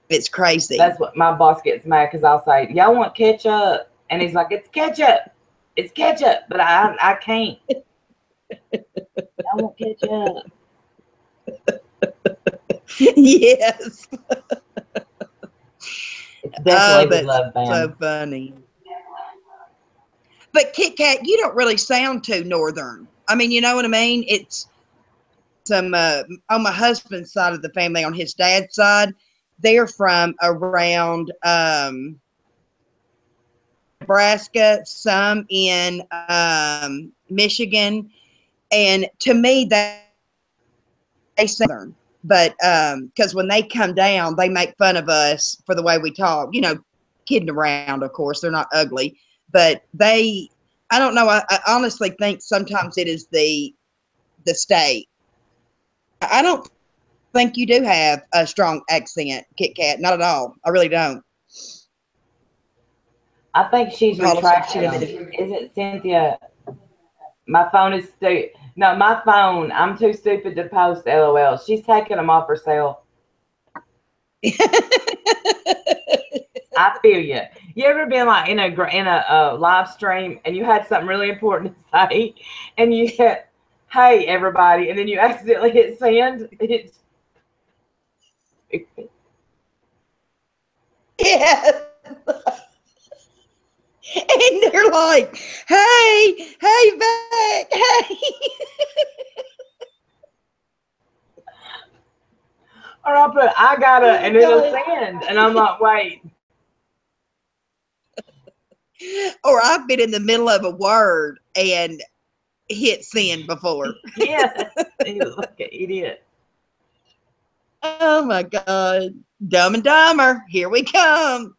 It's crazy. That's what my boss gets mad because I'll say, "Y'all want ketchup?" And he's like, "It's ketchup. It's ketchup." But I can't. I want ketchup. Yes. It's Oh, definitely the that's love so band. funny. But Kit Kat, you don't really sound too northern. I mean, you know what I mean? It's some on my husband's side of the family, on his dad's side, they're from around Nebraska, some in Michigan, and to me they southern. But because when they come down, they make fun of us for the way we talk. Kidding around, of course, they're not ugly, but I don't know. I honestly think sometimes it is the state. I don't think you do have a strong accent, Kit Kat. Not at all. I really don't. I think she's retracting Politician. it. Is it Cynthia? My phone is no, my phone. I'm too stupid to post. LOL. She's taking them off herself. I feel you. You ever been like in a live stream and you had something really important to say, and you hit, "Hey everybody," and then you accidentally hit send? It's Yes. And they're like, hey, back, hey. or I'll put I gotta, Oh, and it'll God. send, and I'm like, wait, Or I've been in the middle of a word and hit send before. yeah, like an idiot. Oh my God. Dumb and Dumber. Here we come.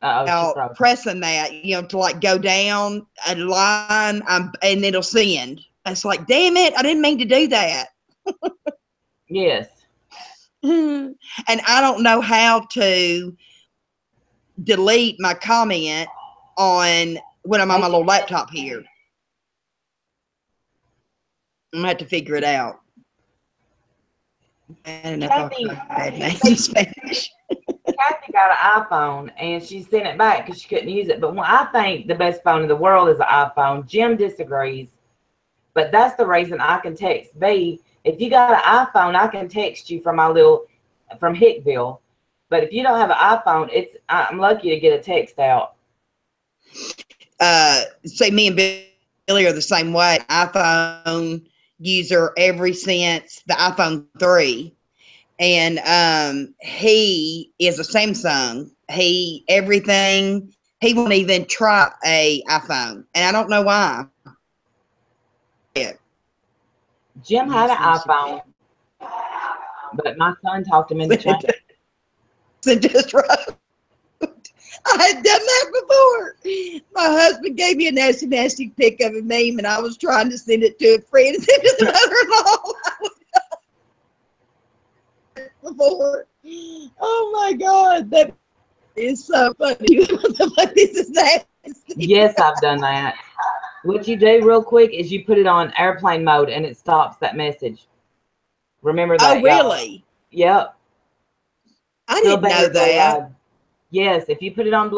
Oh, she Out froze. pressing that, to like go down a line, and it'll send. It's like, damn it, I didn't mean to do that. Yes. And I don't know how to delete my comment on when I'm on Hey, my little laptop here. I'm gonna have to figure it out. bad enough Kathy, already bad names in see, Spanish. Kathy got an iPhone and she sent it back because she couldn't use it. But I think the best phone in the world is an iPhone. Jim disagrees, but that's the reason I can text B. If you got an iPhone, I can text you from from Hickville. But if you don't have an iPhone, I'm lucky to get a text out. Say me and Billy are the same way. iPhone user ever since the iPhone 3. And he is a Samsung. He won't even try a iPhone. And I don't know why. Yeah. Jim had an iPhone, but my son talked him into changing. And just wrote. I had done that before. My husband gave me a nasty pic of a meme, and I was trying to send it to a friend and send it to mother-in-law. Before. Oh my God, that is so funny. This is nasty. Yes, I've done that. What you do real quick is you put it on airplane mode and it stops that message. Remember that, Oh, y'all? really? Yep. I Feel didn't know better, that. blue-eyed. Yes, if you put it on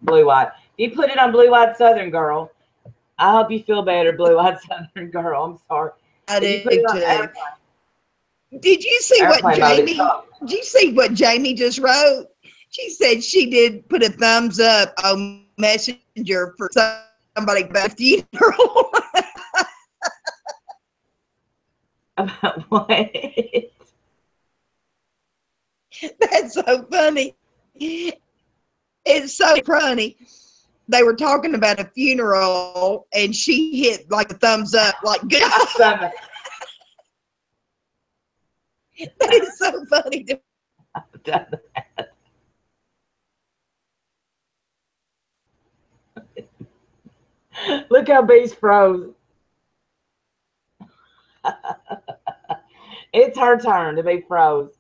blue-eyed. If you put it on blue-eyed Southern girl, I hope you feel better, blue-eyed Southern girl. I'm sorry. I If you put it did on too. Did you see what airplane mode, it Jamie? stops. Did you see what Jamie just wrote? She said she did put a thumbs up on Messenger for somebody about a funeral. About what? That's so funny. It's so funny. They were talking about a funeral, and she hit like a thumbs up, like good. Awesome. That is so funny. I've done that. Look how B's froze. It's her turn to be froze.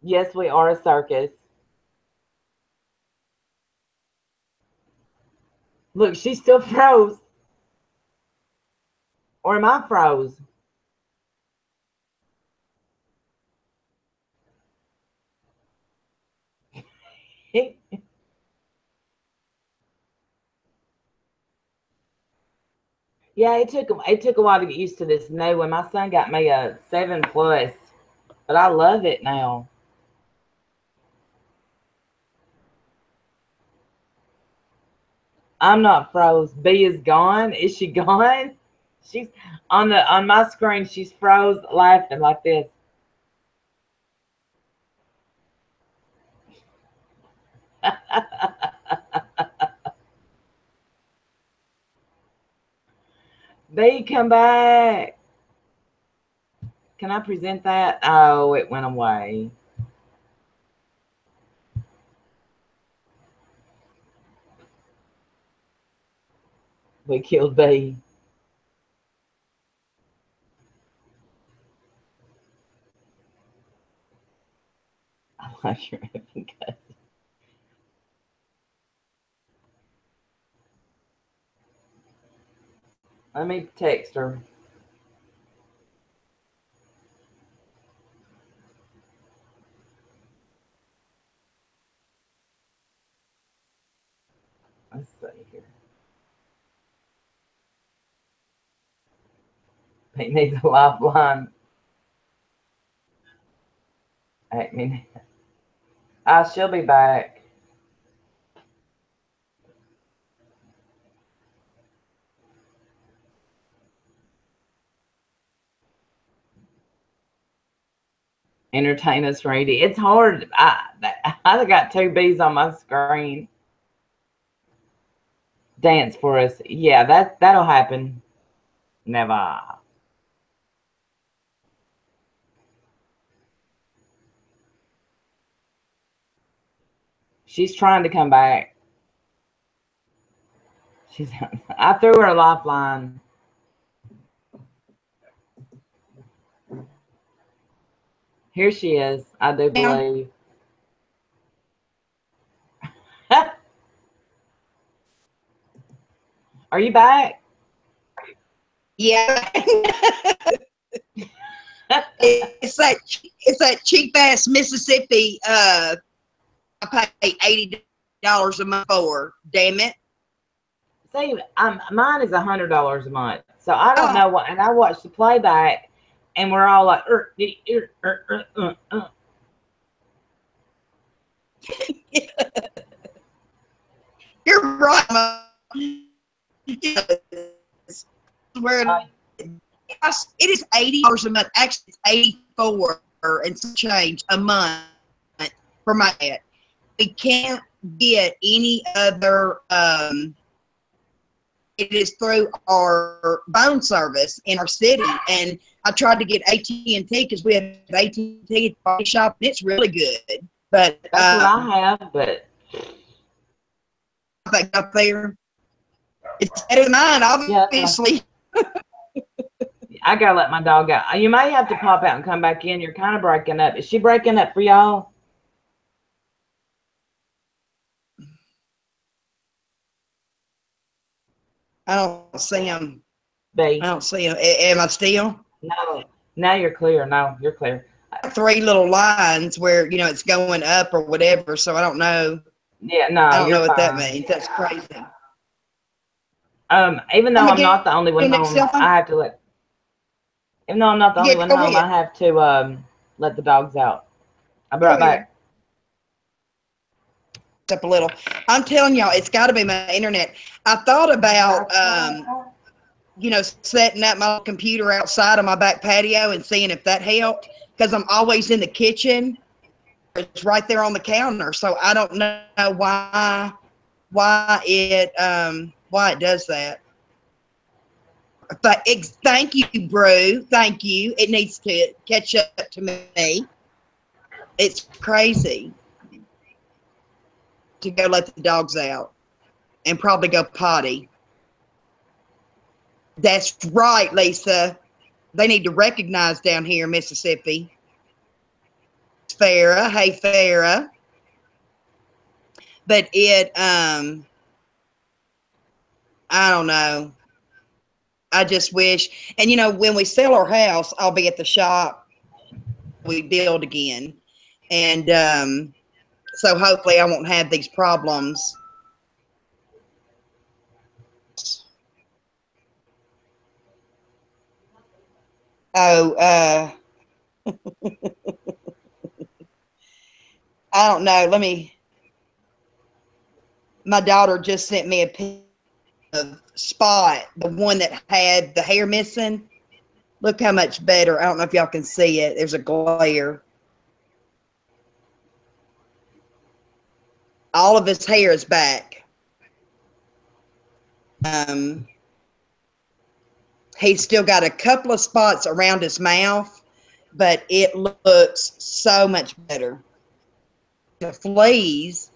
Yes, we are a circus. Look, she's still froze. Or am I froze? Yeah, it took a while to get used to this new one. My son got me a 7 plus, but I love it now. I'm not froze. B is gone. Is she gone? She's on my screen. She's froze, laughing like this. B, come back. Can I present that? Oh, it went away. We killed B. I like your effing cousin. Let me text her. Let's see here. He needs a lifeline. I mean, she'll be back. Entertain us, Randy. It's hard. I got two B's on my screen. Dance for us. Yeah, that'll happen. Never. She's trying to come back. She's. I threw her a lifeline. Here she is. I do believe. Are you back? Yeah. It's that cheap ass Mississippi. I pay $80 a month for. Damn it! See, mine is $100 a month, so I don't Oh, know what. And I watch the playback, and we're all like, you're right. Yes. Where uh, it is $80 a month. Actually, it's 84 and some change a month for my dad. We can't get any other. It is through our phone service in our city, and I tried to get AT&T because we have AT&T at the body shop, and it's really good. But that's what I have. But I think up there, it's better than mine, yeah, that's what obviously. I gotta let my dog out. You may have to pop out and come back in. You're kind of breaking up. Is she breaking up for y'all? I don't see him. I B. don't see him. Am I still? No. Now you're clear. No, you're clear. Three little lines where it's going up or whatever. So I don't know. Yeah, I no, don't know you're what that fine. means. That's crazy. Even though I'm gonna I'm get not the only a one new home, cell phone. I have to let. Even though I'm not the only Yeah, one go home, ahead. I have to let the dogs out. I'll be Go right ahead. back. Up a little. I'm telling y'all, it's got to be my internet. I thought about setting up my computer outside on my back patio and seeing if that helped because I'm always in the kitchen. It's right there on the counter, so I don't know why it does that. But thank you, Brew. Thank you. It needs to catch up to me. It's crazy to go let the dogs out and probably go potty. That's right, Lisa. They need to recognize down here in Mississippi. Farah, hey Farah. But I don't know. I just wish, and when we sell our house, I'll be at the shop. We build again, and so hopefully I won't have these problems. Oh, I don't know. My daughter just sent me a picture of Spot, the one that had the hair missing. Look how much better. I don't know if y'all can see it. There's a glare. All of his hair is back. Um, he's still got a couple of spots around his mouth, but it looks so much better. The fleas.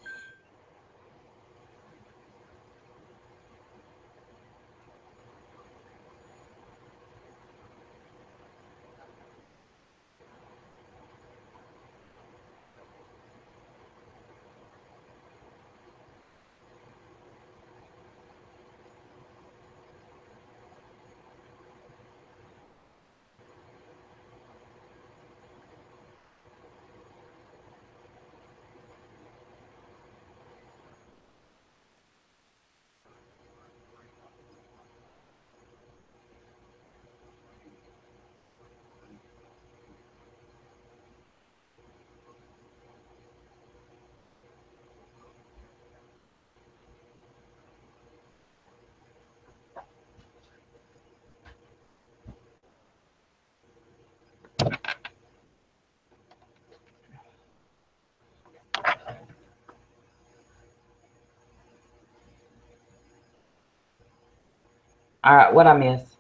All right, what I miss?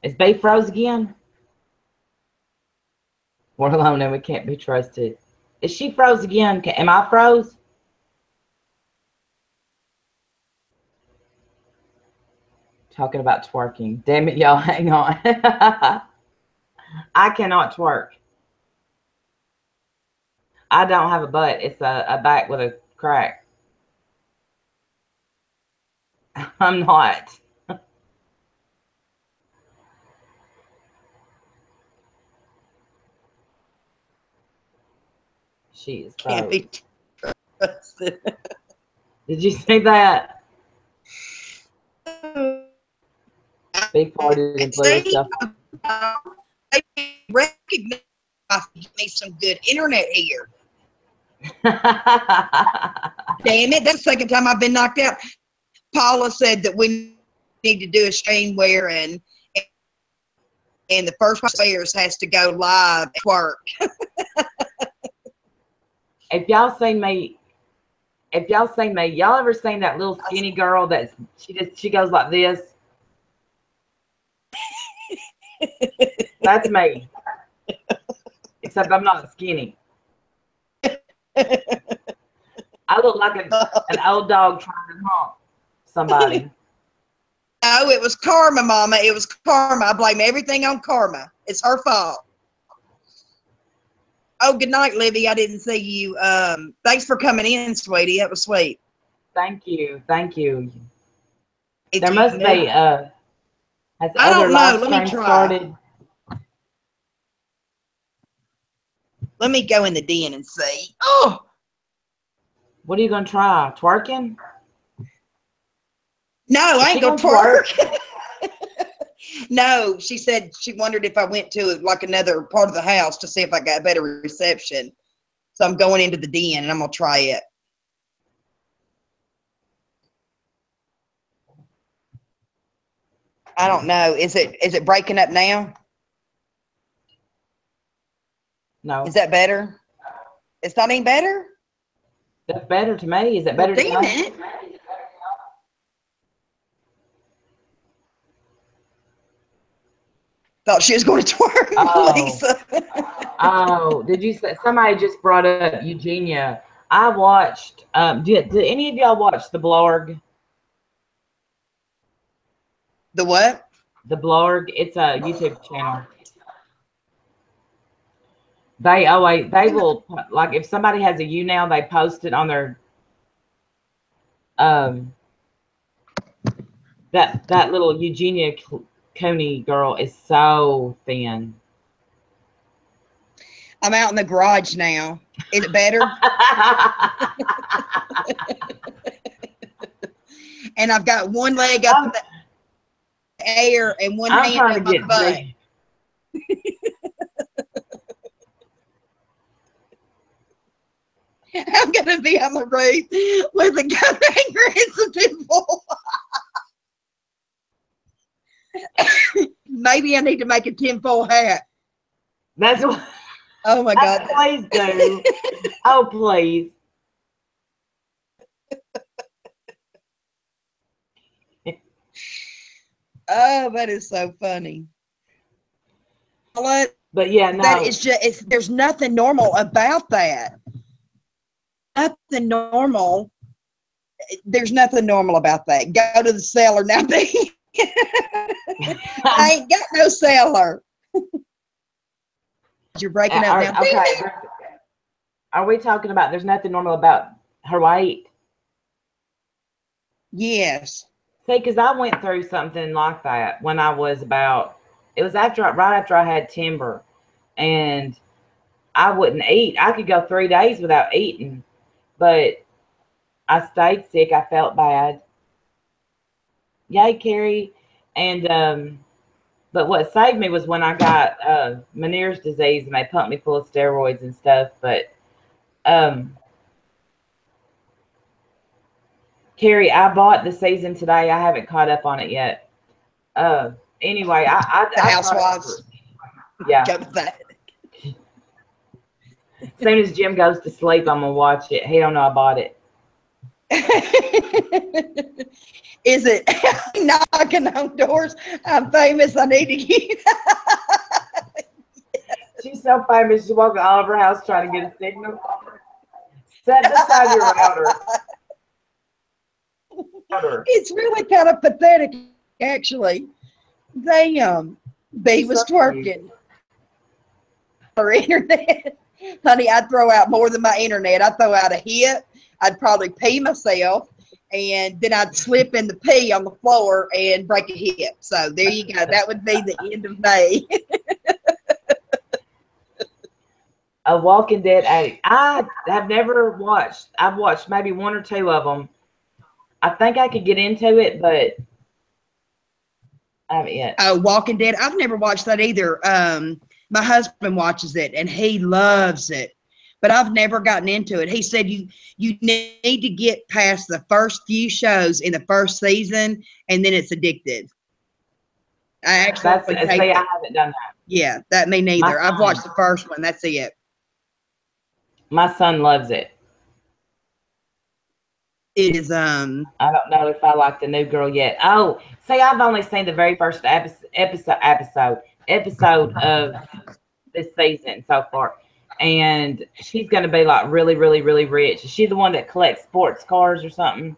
Is Bay froze again? We're alone and we can't be trusted. Is she froze again? Am I froze? Talking about twerking. Damn it, y'all, hang on. I cannot twerk. I don't have a butt. It's a back with a crack. I'm not. She is Can't broke. be trusted. Did you see that? Big parties and blew See, herself. they recognize me some good internet here. Damn it, that's the second time I've been knocked out. Paula said that we need to do a stream where and the first players has to go live at work. If y'all seen me, y'all ever seen that little skinny girl that she goes like this? That's me. Except I'm not skinny. I look like an old dog trying to hump somebody. No, it was karma, Mama. It was karma. I blame everything on karma. It's her fault. Oh, good night, Livy. I didn't see you. Thanks for coming in, sweetie. That was sweet. Thank you. Thank you. If There you must be has I other don't know. live Let me streams try. started. Let me go in the den and see. Oh, What are you gonna try? Twerking? no, I Is ain't she gonna gonna twerk. No, she said she wondered if I went to like another part of the house to see if I got better reception. So I'm going into the den and I'm gonna try it. I don't know. Is it breaking up now? No. Is that better? It's not any better? That's better to me. Is it Well, better to damn you? it. Thought she was going to twerk, Oh. Lisa. Oh, did you say somebody just brought up Eugenia? I watched did any of y'all watch the blog? The what? The blog, it's a YouTube channel. They will, like, if somebody has a U now, they post it on their that little Eugenia Coney girl is so thin. I'm out in the garage now. Is it better? And I've got one leg up in the air and one I'm hand trying up to my get butt. big. I'm gonna be on the roof with a gun hanger and some people. Maybe I need to make a tinfoil hat. That's what. Oh my God. Please do. Oh, please. Oh, that is so funny. But yeah, no. That is just, there's nothing normal about that. Nothing normal. There's nothing normal about that. Go to the cellar now. I ain't got no cellar. You're breaking up now. Okay. Are we talking about there's nothing normal about her weight? Yes. See, because I went through something like that when I was about, it was right after I had Timber, and I wouldn't eat. I could go 3 days without eating, but I stayed sick. I felt bad. Yay, Carrie. And but what saved me was when I got Meniere's disease and they pumped me full of steroids and stuff. But Carrie, I bought the season today. I haven't caught up on it yet. Anyway, The Housewives. Yeah. Go to that. As soon as Jim goes to sleep, I'm gonna watch it. He don't know I bought it. Is it knocking on doors? I'm famous. I need to get. She's so famous. She's walking all over her house trying to get a signal. Set beside your router. It's really kind of pathetic, actually. They B was twerking. Her internet, honey. I'd throw out more than my internet. I'd throw out a hit. I'd probably pee myself, and then I'd slip in the pee on the floor and break a hip. So there you go. That would be the end of May. A Walking Dead addict. I have never watched. I've watched maybe one or two of them. I think I could get into it, but I haven't yet. Oh, Walking Dead. I've never watched that either. My husband watches it and he loves it, but I've never gotten into it. He said you need to get past the first few shows in the first season, and then it's addictive. I actually That's take see, I it. haven't done that. Yeah, that me My neither. I've son, watched the first one. That's it. my son loves it. It is I don't know if I like the new girl yet. Oh, see, I've only seen the very first episode of this season so far, and she's going to be like really, really, really rich. Is she the one that collects sports cars or something?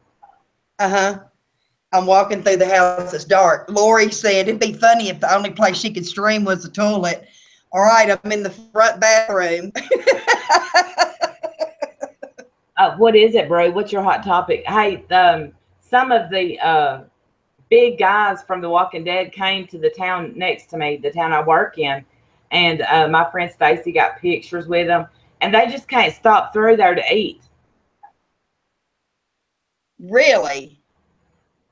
uh-huh. I'm walking through the house. It's dark. Lori said it'd be funny if the only place she could stream was the toilet. All right, I'm in the front bathroom. What is it, bro? What's your hot topic? Hey, some of the big guys from The Walking Dead came to the town next to me, the town I work in, and my friend Stacy got pictures with them, and they just can't stop through there to eat. Really?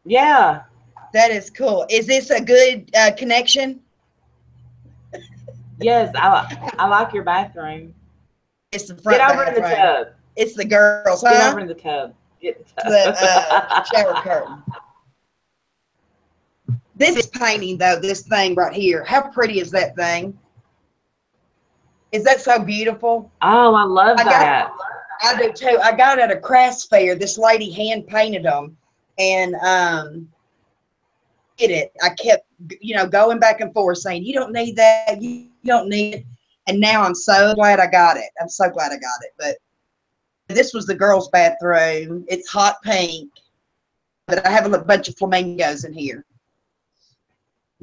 Yeah. That is cool. Is this a good connection? Yes, I like your bathroom. It's the Get front over in the bathroom. tub. It's the girls, Get huh? over in the tub. Get the The tub. shower curtain. This is painting, though, this thing right here. How pretty is that thing? Is that so beautiful? Oh, I love that. I do too. I got it at a crafts fair. This lady hand painted them, and did it. I kept, going back and forth saying, "You don't need that. You don't need it." And now I'm so glad I got it. I'm so glad I got it. But this was the girls' bathroom. It's hot pink, but I have a bunch of flamingos in here.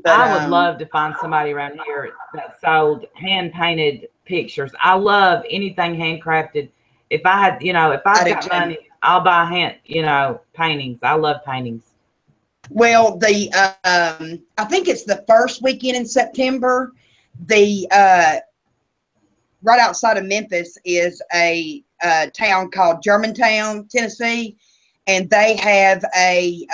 But I would love to find somebody around here that sold hand painted pictures. I love anything handcrafted. If I had, if I I've do got too. money, I'll buy paintings. I love paintings. Well, I think it's the first weekend in September. The right outside of Memphis is a town called Germantown, Tennessee, and they have a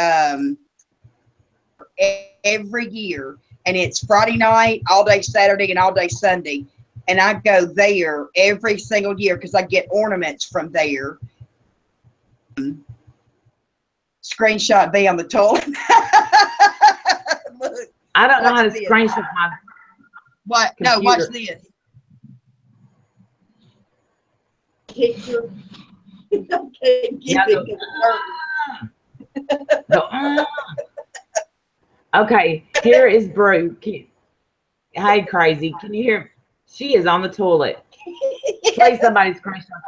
every year, and it's Friday night, all day Saturday, and all day Sunday. And I go there every single year because I get ornaments from there. Screenshot me on the toilet. Look, I don't know watch how to this. screenshot my What? computer. No, watch this. Picture. I can't get it. No. Okay, here is Brew. Hey, crazy. Can you hear? She is on the toilet. Play somebody's screenshot.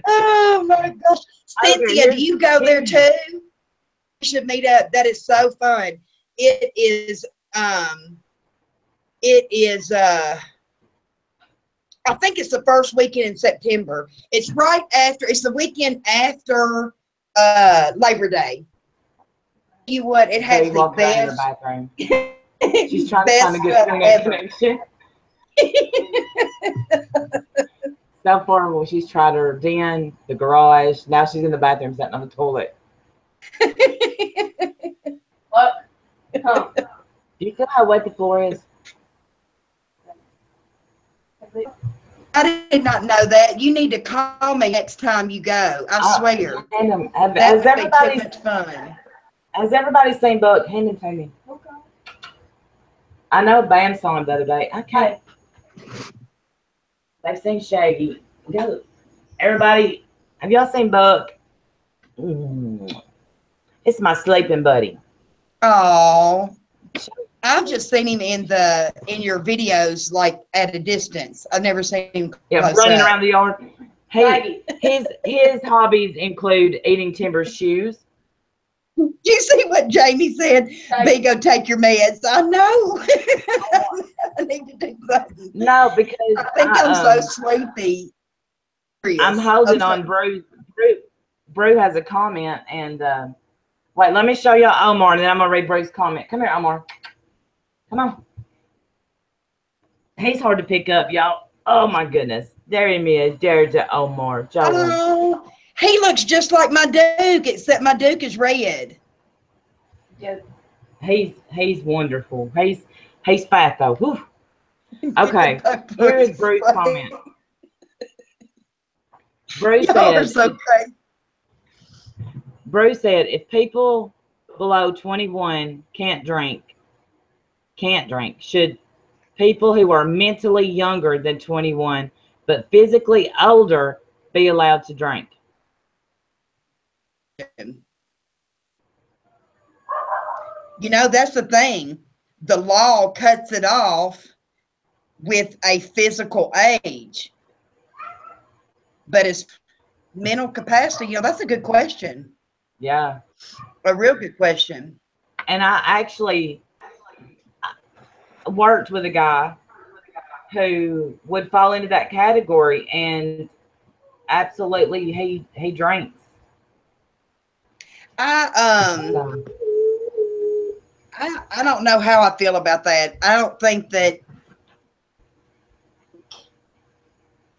Oh my gosh. Cynthia, do you go there too? We should meet up. That is so fun. I think it's the first weekend in September. It's the weekend after Labor Day. What, it has the best bathroom. She's trying to find a good internet connection. So far, she's tried her den, the garage. Now she's in the bathroom, sitting on the toilet. What? Come. Do you feel how wet the floor is? I did not know that. You need to call me next time you go. I swear. That would be too much fun. Has everybody seen Buck? Hand him to me. Okay. I know Bam saw him the other day. Okay. They've seen Shaggy. Go. Everybody, have y'all seen Buck? It's my sleeping buddy. Oh, I've just seen him in your videos, like at a distance. I've never seen him running around the yard. Hey, his hobbies include eating Timber's shoes. You see what Jamie said? Go take your meds. I know. I need to do that. No, because I think I'm so sleepy. I'm holding on. Brew has a comment, and wait, let me show y'all Omar, and then I'm gonna read Brew's comment. Come here, Omar. Come on. He's hard to pick up, y'all. Oh my goodness. There he is. There's Omar. Joel. Oh, he looks just like my Duke, except my Duke is red. He's wonderful. He's fat though. Whew. Yeah, Okay. Here is Bruce's comment. Bruce y'all are said so crazy. Bruce said if people below 21 can't drink, should people who are mentally younger than 21 but physically older be allowed to drink? You know, that's the thing. The law cuts it off with a physical age. But as mental capacity, you know, that's a good question. Yeah. A real good question. And I actually worked with a guy who would fall into that category, and absolutely he drinks. I So, I don't know how I feel about that. I don't think that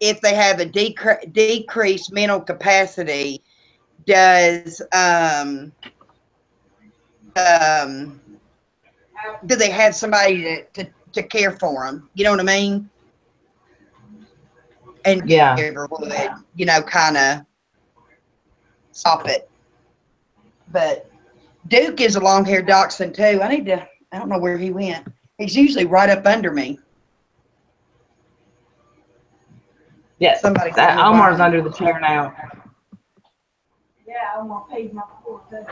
if they have a decreased mental capacity, does um, do they have somebody to care for them? You know what I mean? And yeah. ever would, you know, kind of stop it. But Duke is a long-haired dachshund too. I don't know where he went. He's usually right up under me. Yeah. Somebody said Omar's bye. under the chair now. Yeah, Omar paid my floor too.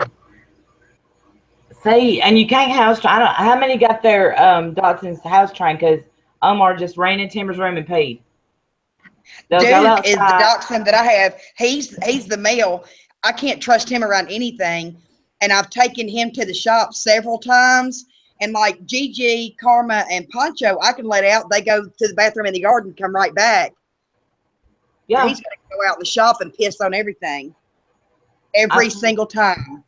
See, and you can't house train. I don't. How many got their Dachshunds house trained? Because Omar just ran in Timber's room and peed. They'll go Duke is the outside. dachshund that I have. He's the male. I can't trust him around anything, and I've taken him to the shop several times. And like Gigi, Karma, and Poncho, I can let out. They go to the bathroom in the yard and come right back. Yeah, He's going to go out in the shop and piss on everything every single time.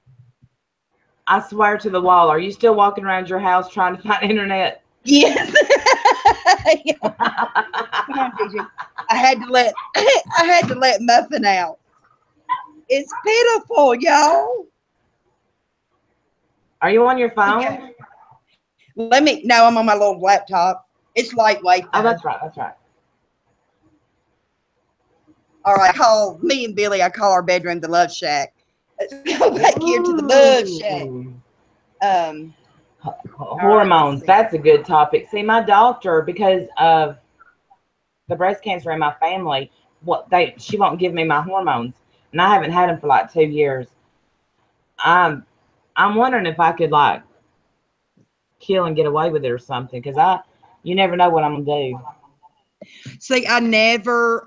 I swear to the wall. Are you still walking around your house trying to find internet? Yes. Come on, Gigi. I had to let Muffin out. It's pitiful, y'all. Are you on your phone? Okay. No, I'm on my little laptop. It's lightweight though. Oh, that's right. That's right. All right, me and Billy, I call our bedroom the Love Shack. Let's go back here to the Love Shack. Hormones. Right, that's a good topic. See, my doctor, because of the breast cancer in my family, she won't give me my hormones, and I haven't had them for like 2 years. I'm wondering if I could like kill and get away with it or something, because you never know what I'm gonna do. See, I never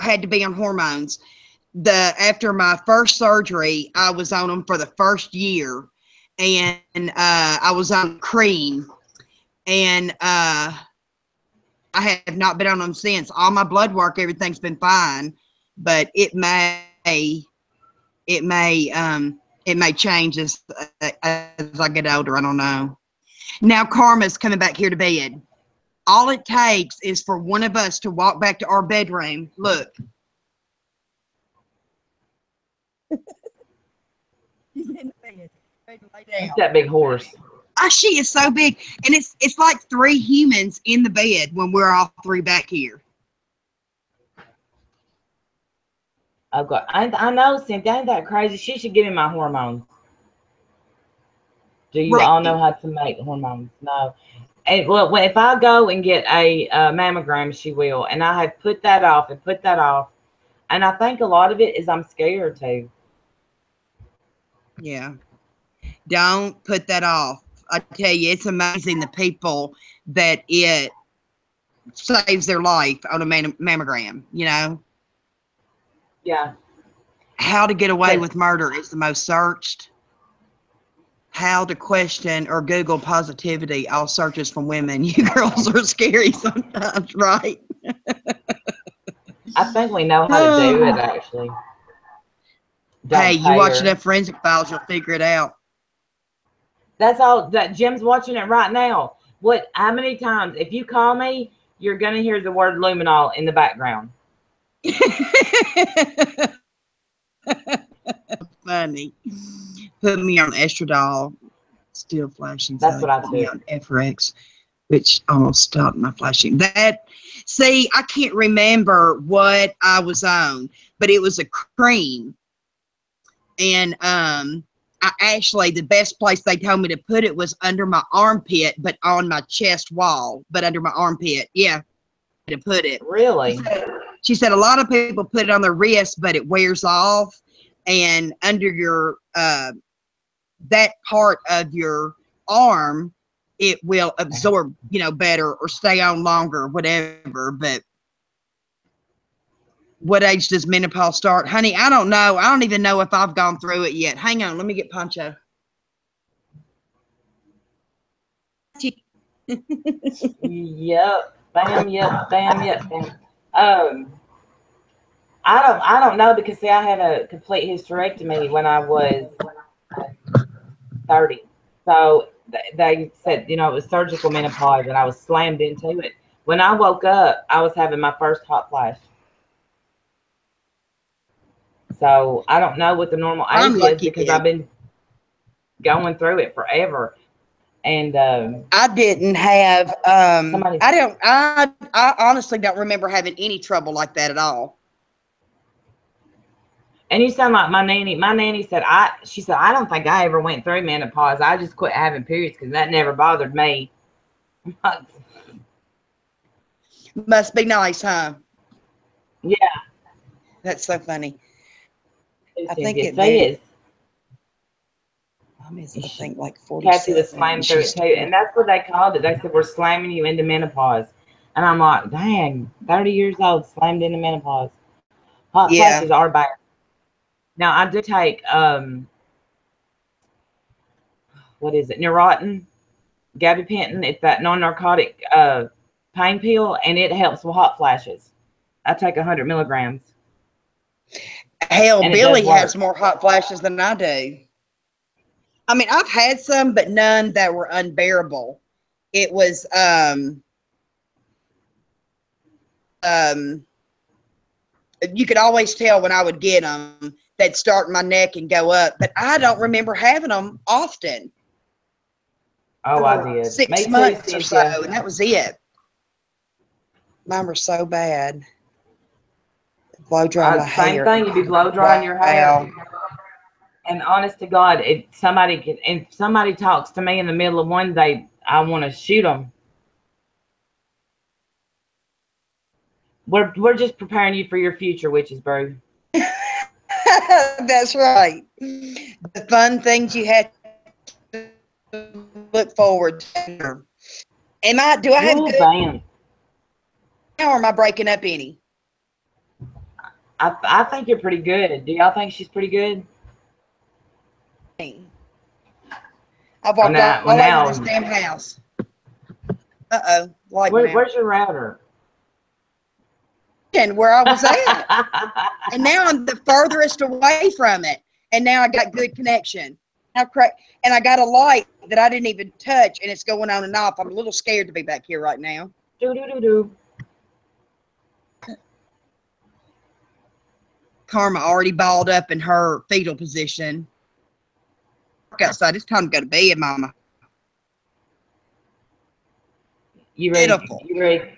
had to be on hormones. After my first surgery, I was on them for the first year, and I was on cream, and I have not been on them since. All my blood work, everything's been fine, but it may change as I get older. I don't know. Now Karma's coming back here to bed. All it takes is for one of us to walk back to our bedroom. Look. She's in the bed. Ready to lay down. That big horse. She is so big. And it's like 3 humans in the bed when we're all 3 back here. I've got. I know, Cynthia. Ain't that crazy? She should give me my hormones. Do you all know how to make hormones? No. And well, if I go and get a mammogram, she will. And I have put that off and put that off. And I think a lot of it is I'm scared too. Yeah. Don't put that off. I tell you, it's amazing the people that it saves their life on a mammogram, you know? Yeah. How to get away with murder is the most searched. How to question or Google positivity, all searches from women. You girls are scary sometimes, right? I think we know how to do it, actually. Hey, you watch enough Forensic Files, you'll figure it out. That's all. That Jim's watching it right now. What? How many times? If you call me, you're gonna hear the word luminol in the background. Funny. Put me on estradiol. Still flashing, so That's they what I put me took. on FRX, which almost stopped my flashing. See, I can't remember what I was on, but it was a cream. And I actually, the best place they told me to put it was under my armpit, but on my chest wall, but under my armpit. Yeah, to put it. She Really? said, she said a lot of people put it on their wrist, but it wears off. And under your that part of your arm, it will absorb, better or stay on longer, whatever. But what age does menopause start? Honey, I don't know. I don't even know if I've gone through it yet. Hang on, let me get Poncho. Yep. Bam. Yep. Bam. Yep. Bam. Um, I don't know because see, I had a complete hysterectomy when I was 30. So they said, it was surgical menopause, and I was slammed into it. When I woke up, I was having my first hot flash. So I don't know what the normal I'm age is lucky because then. I've been going through it forever. And I didn't have somebody, I honestly don't remember having any trouble like that at all. and you sound like my nanny. My nanny said she said I don't think I ever went through menopause. I just quit having periods because that never bothered me. Must be nice, huh? Yeah, That's so funny. I think yes, it they did. is. I miss, I think like Kathy was 47 and slammed through she's it too, still. and that's what they called it. They said we're slamming you into menopause, and I'm like, dang, 30 years old, slammed into menopause. Hot Yeah. flashes are bad. Now I do take what is it, Neurontin, gabapentin. It's that non-narcotic pain pill, and it helps with hot flashes. I take 100 milligrams, Hell, and it does Billy has work. more hot flashes than I do. I mean, I've had some, but none that were unbearable. It was um you could always tell when I would get them, they'd start in my neck and go up, but I don't remember having them often. Oh, I For did. Me six too, months or so, Cynthia. and that was it. Mine were so bad. Blow dry my Same hair. thing. You'd be blow drying your hair. Wow. And honest to God, if somebody talks to me in the middle of one day, I want to shoot them. We're just preparing you for your future, witches brew. That's right. The fun things you have to look forward to. Do I have Ooh, good bam. now or am I breaking up any? I think you're pretty good. Do y'all think she's pretty good? I've Well, walked now, well, all over this now, damn house. Uh-oh, light went out. where's your router? And where I was at. And now I'm the furthest away from it. And now I got good connection. And I got a light that I didn't even touch, and it's going on and off. I'm a little scared to be back here right now. Do do do do. Karma already balled up in her fetal position. Outside, it's time to go to bed, Mama. You ready? Pitiful. You ready?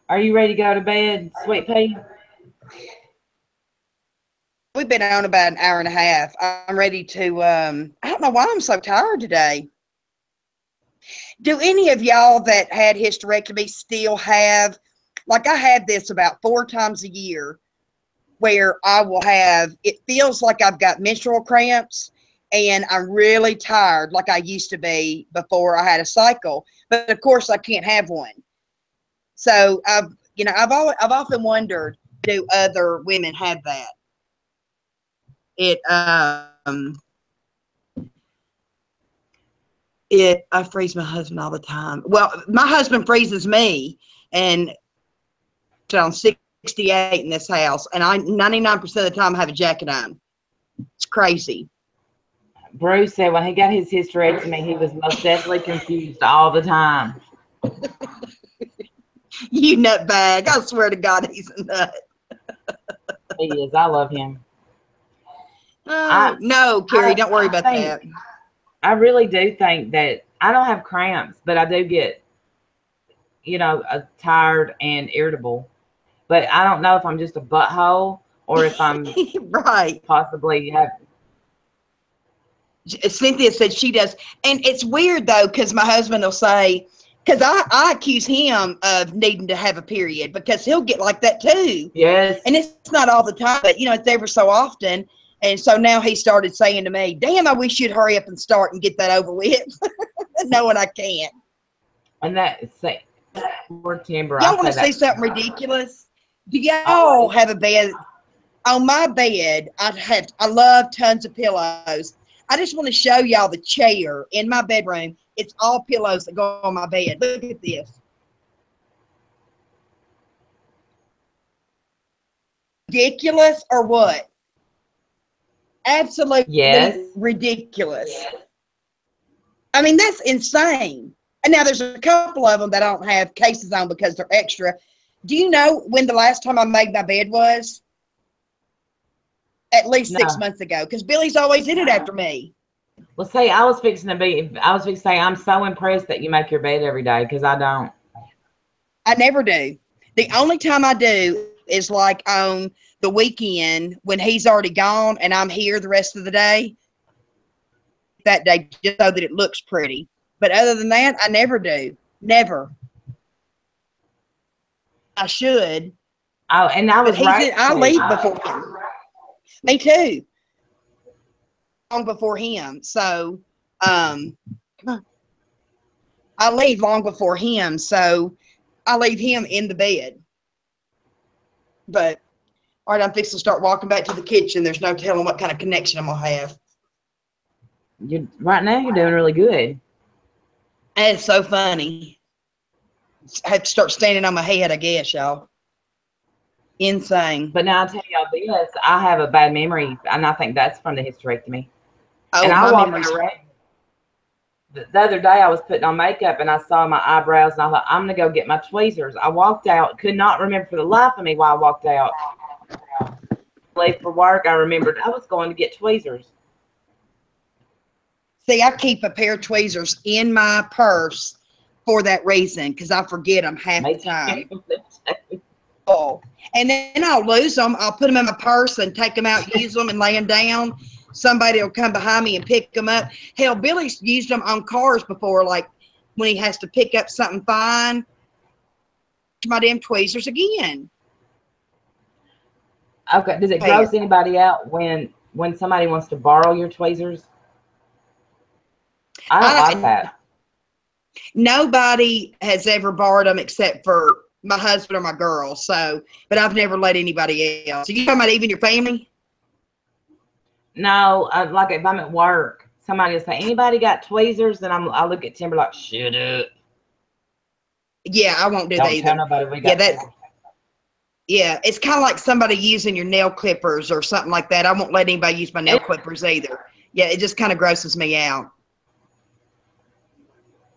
Are you ready to go to bed, sweet pea? We've been on about an hour and a half. I'm ready to. I don't know why I'm so tired today. Do any of y'all that had hysterectomy still have? Like I have this about 4 times a year, where I will have. It feels like I've got menstrual cramps, and I'm really tired, like I used to be before I had a cycle. But of course, I can't have one. So I've often wondered, do other women have that? It I freeze my husband all the time. Well, my husband freezes me, and on 68 in this house, and I 99% of the time have a jacket on. It's crazy. Bruce said when he got his hysterectomy, he was most definitely confused all the time. You nutbag. I swear to God, he's a nut. He is. I love him. Oh, no, Carrie, don't worry about that. I really do think that I don't have cramps, but I do get, tired and irritable. But I don't know if I'm just a butthole or if I'm right. possibly have. Cynthia said she does. And it's weird, though, because my husband will say, because I accuse him of needing to have a period because he'll get like that too. Yes. And it's not all the time, but, it's ever so often. And so now he started saying to me, damn, I wish you'd hurry up and start and get that over with, knowing I can't. And poor Timber. Y'all want to see something ridiculous? Do y'all have a bed? On my bed, I love tons of pillows. I just want to show y'all the chair in my bedroom. It's all pillows that go on my bed. Look at this. Ridiculous or what? Absolutely ridiculous. I mean, that's insane. And now there's a couple of them that I don't have cases on because they're extra. Do you know when the last time I made my bed was? At least 6 months ago, because Billy's always in it after me. Well, see, I was fixing to say, I'm so impressed that you make your bed every day, because I don't. I never do. The only time I do is like on the weekend when he's already gone and I'm here the rest of the day. That day, just so that it looks pretty. But other than that, I never do. Never. I should. Oh, and I was right. I leave before him. Me too. Long before him. So, come on. I leave long before him. So, I leave him in the bed. But, all right, I'm fixing to start walking back to the kitchen. There's no telling what kind of connection I'm going to have. Right now, you're doing really good. It's so funny. I have to start standing on my head, I guess, y'all. Insane. But now I'll tell y'all this, I have a bad memory, and I think that's from the hysterectomy. Oh, and I my memory's the other day I was putting on makeup and I saw my eyebrows and I thought, I'm going to go get my tweezers. I walked out, could not remember for the life of me why I walked out. Late for work, I remembered I was going to get tweezers. See, I keep a pair of tweezers in my purse for that reason, because I forget them half the time. Oh, and then I'll lose them. I'll put them in my purse and take them out, use them, and lay them down. Somebody will come behind me and pick them up. Hell, Billy's used them on cars before, like when he has to pick up something fine. My damn tweezers again. Okay, does it gross anybody out when somebody wants to borrow your tweezers? I don't like that. Nobody has ever borrowed them except for my husband or my girl. So, but I've never let anybody else. Are you talking about even your family? No, like if I'm at work, somebody will say, anybody got tweezers? And I look at Timber like, shut up. Yeah, I won't do that either. Tell nobody we got tweezers. Yeah, it's kind of like somebody using your nail clippers or something like that. I won't let anybody use my nail clippers either. Yeah, it just kind of grosses me out.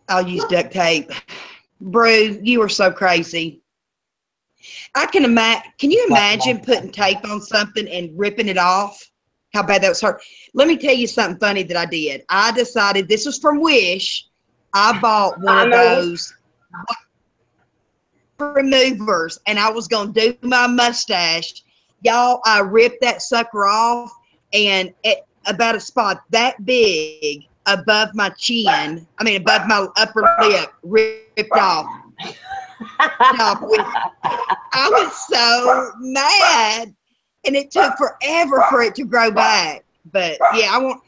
I'll use duct tape. Brew, you are so crazy. I can imagine. Can you imagine putting tape on something and ripping it off? How bad that was hurt. Let me tell you something funny that I did. I decided, this was from Wish. I bought one of those removers, and I was going to do my mustache. Y'all, I ripped that sucker off, and at about a spot that big above my chin, above my upper lip, ripped off. I was so mad, and it took forever for it to grow back. But yeah, I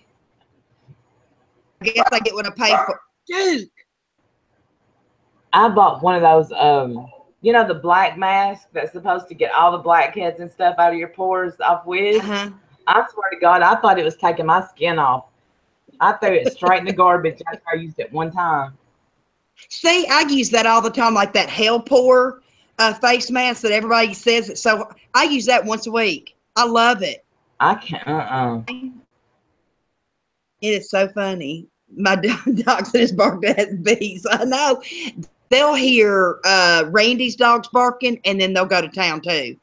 guess I get what I pay for. Dude, I bought one of those, the black mask that's supposed to get all the blackheads and stuff out of your pores off Wiz. I swear to God, I thought it was taking my skin off. I threw it straight in the garbage after I used it one time. See, I use that all the time, like that hell pour face mask that everybody says it's so. I use that once a week. I love it. I can't. It is so funny. My dog said his bark has bees. I know. They'll hear Randy's dogs barking, and then they'll go to town too.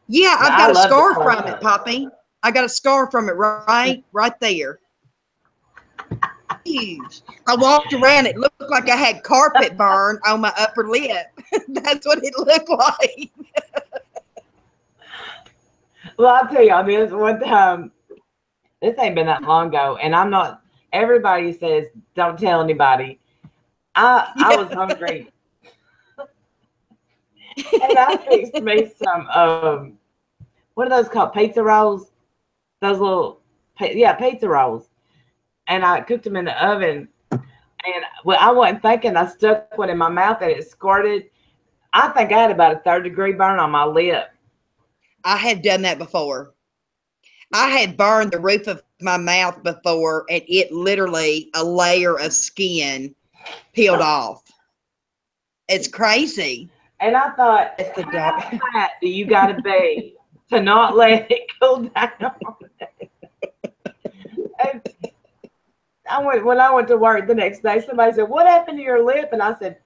Yeah, Yeah, I've I got a love the scar car from it, stuff. Poppy. I got a scar from it right there. Huge. I walked around. It looked like I had carpet burn on my upper lip. That's what it looked like. Well, I'll tell you, I mean, this one time, this ain't been that long ago, and I'm not. Everybody says don't tell anybody. I was Yeah. hungry, and I fixed me some what are those called? Pizza rolls. Those little yeah, pizza rolls, and I cooked them in the oven. And well, I wasn't thinking. I stuck one in my mouth, and it squirted. I think I had about a third-degree burn on my lip. I had done that before. I had burned the roof of my mouth before, and it literally a layer of skin peeled off. It's crazy. And I thought, It's the how dog. fat do you got to be to not let it cool down? And when I went to work the next day. Somebody said, "What happened to your lip?" And I said,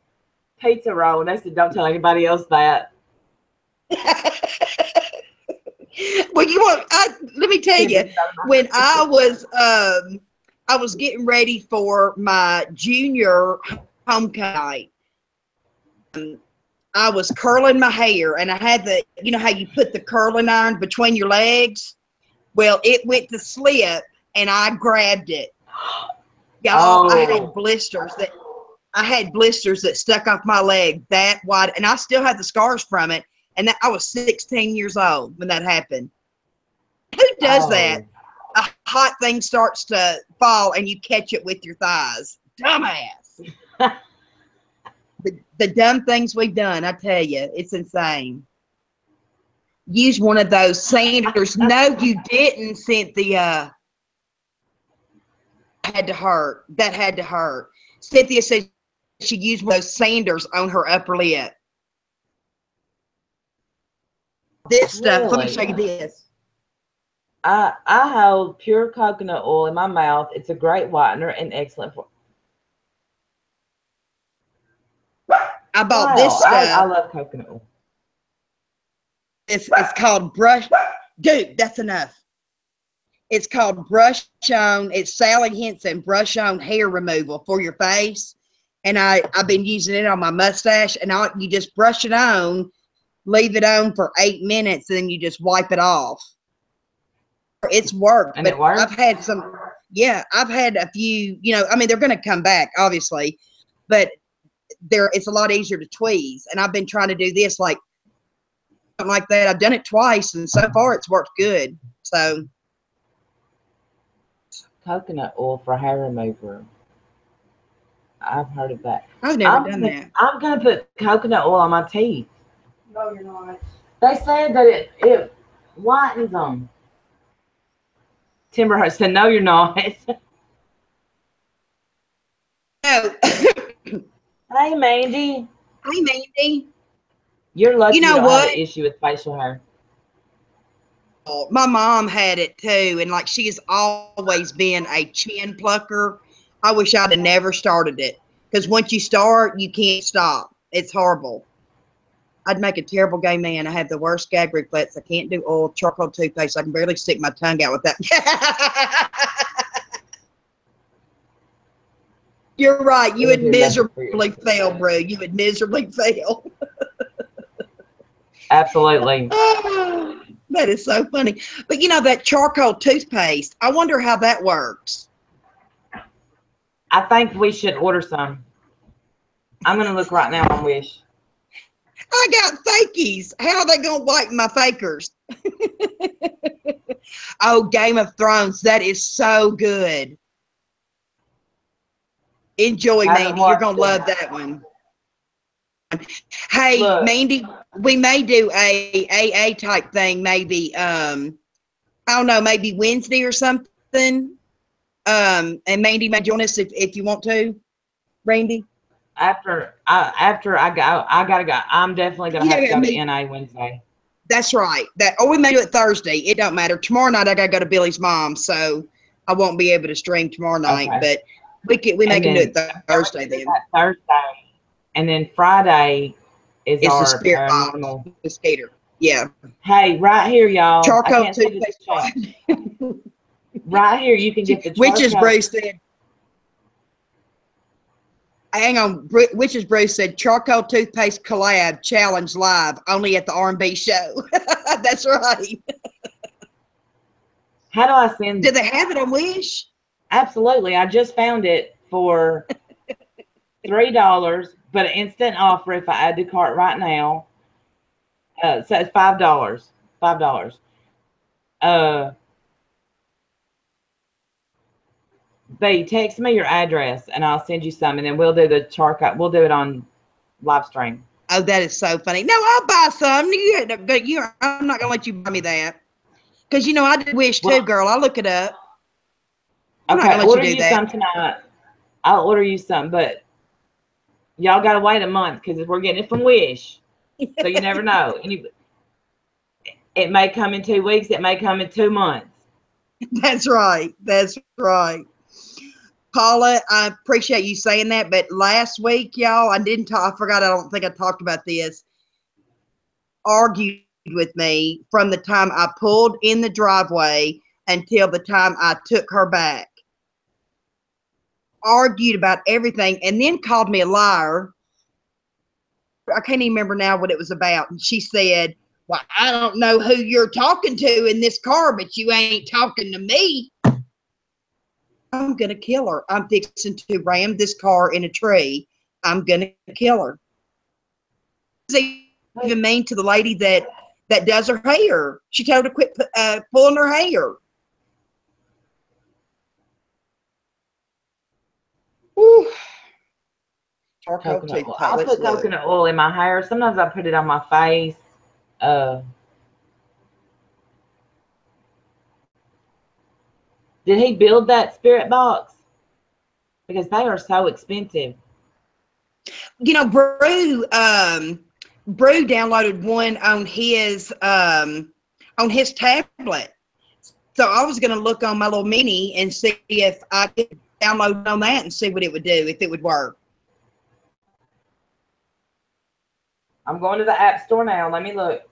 "Pizza roll." And they said, "Don't tell anybody else that." Well, let me tell you, when I was getting ready for my junior homecoming night. I was curling my hair, and I had how you put the curling iron between your legs. Well, it went to slip, and I grabbed it. Y'all, Oh, I had blisters that stuck off my leg that wide, and I still had the scars from it. And I was 16 years old when that happened. Who does that? oh. A hot thing starts to fall, and you catch it with your thighs. Dumbass. The dumb things we've done, I tell you, it's insane. Use one of those sanders. No, you didn't, Cynthia. Had to hurt. That had to hurt. Cynthia said she used one of those sanders on her upper lip. This stuff, let me show Really? you this. I hold pure coconut oil in my mouth. It's a great whitener and excellent for. I bought this Wow, I stuff. love coconut oil. It's called brush. Dude, that's enough. It's called Brush On. It's Sally Henson Brush On hair removal for your face. And I've been using it on my mustache. And you just brush it on, leave it on for 8 minutes, and then you just wipe it off. It's worked, And it but works. I've had a few, I mean, they're going to come back, obviously, but it's a lot easier to tweeze. And I've been trying to do this like something like that. I've done it twice, and so far it's worked good. So Coconut oil for hair remover. I've heard of that. I've never done that. I'm gonna put coconut oil on my teeth. No, you're not. They said that it whitens them. Timberhurst said, "No, you're not." No. Hey, Mandy. Hey, Mandy. You're lucky You you know don't have an what? issue with facial hair. My mom had it too, and like she has always been a chin plucker. I wish I'd have never started it because once you start, you can't stop. It's horrible. I'd make a terrible gay man. I have the worst gag reflex. I can't do oil, charcoal toothpaste. I can barely stick my tongue out with that. You're right. You It would would do nothing for you. miserably fail, bro. You would miserably fail. Absolutely. That is so funny. But that charcoal toothpaste, I wonder how that works. I think we should order some. I'm gonna look right now on Wish. I got fakies. How are they going to wipe my fakers? Oh, Game of Thrones. That is so good. Enjoy, I haven't Mandy. You're going watched to it. love that one. Hey, Look, Mandy, we may do a AA type thing maybe, I don't know, maybe Wednesday or something. And Mandy may join us if you want to, Randy. after I go, I gotta go. I'm definitely gonna You have to know, go to me, NA Wednesday. That's right. Or we may do it Thursday. It don't matter. Tomorrow night I gotta go to Billy's mom, so I won't be able to stream tomorrow night. Okay. But we may And can do then it Thursday then. Thursday, and then Friday is It's the our spirit box, paranormal. the skater. Yeah. Hey, right here, y'all. I Charcoal can't see the toothpaste. chat. Right here, you can get the Witches charcoal. Brew said, hang on. Witches Brew said charcoal toothpaste collab challenge live only at the R&B show. That's right. How do I send? Do they have it on Wish? Absolutely. I just found it for $3, but an instant offer if I add to cart right now. So it's $5. $5. They text me your address and I'll send you some, and then we'll do the charcoal. We'll do it on live stream. Oh, that is so funny. No, I'll buy some. But I'm not gonna let you buy me that because I did Wish too, girl. I'll look it up. I'm not Okay, gonna let order you do you that. some tonight. I'll order you some, but y'all gotta wait a month because we're getting it from Wish, so you never know. It may come in 2 weeks. It may come in 2 months. That's right. That's right. Paula, I appreciate you saying that. But last week, y'all, I didn't talk. I forgot. I don't think I talked about this. Argued with me from the time I pulled in the driveway until the time I took her back. Argued about everything and then called me a liar. I can't even remember now what it was about. And she said, well, I don't know who you're talking to in this car, but you ain't talking to me. I'm going to kill her. I'm fixing to ram this car in a tree. I'm going to kill her. Even mean to the lady that does her hair. She told her to quit pulling her hair. Whew. Coconut oil. I put coconut oil in my hair. Sometimes I put it on my face. Did he build that spirit box? Because they are so expensive. Brew downloaded one on his tablet. So I was going to look on my little mini and see if I could download on that and see what it would do, if it would work. I'm going to the app store now. Let me look.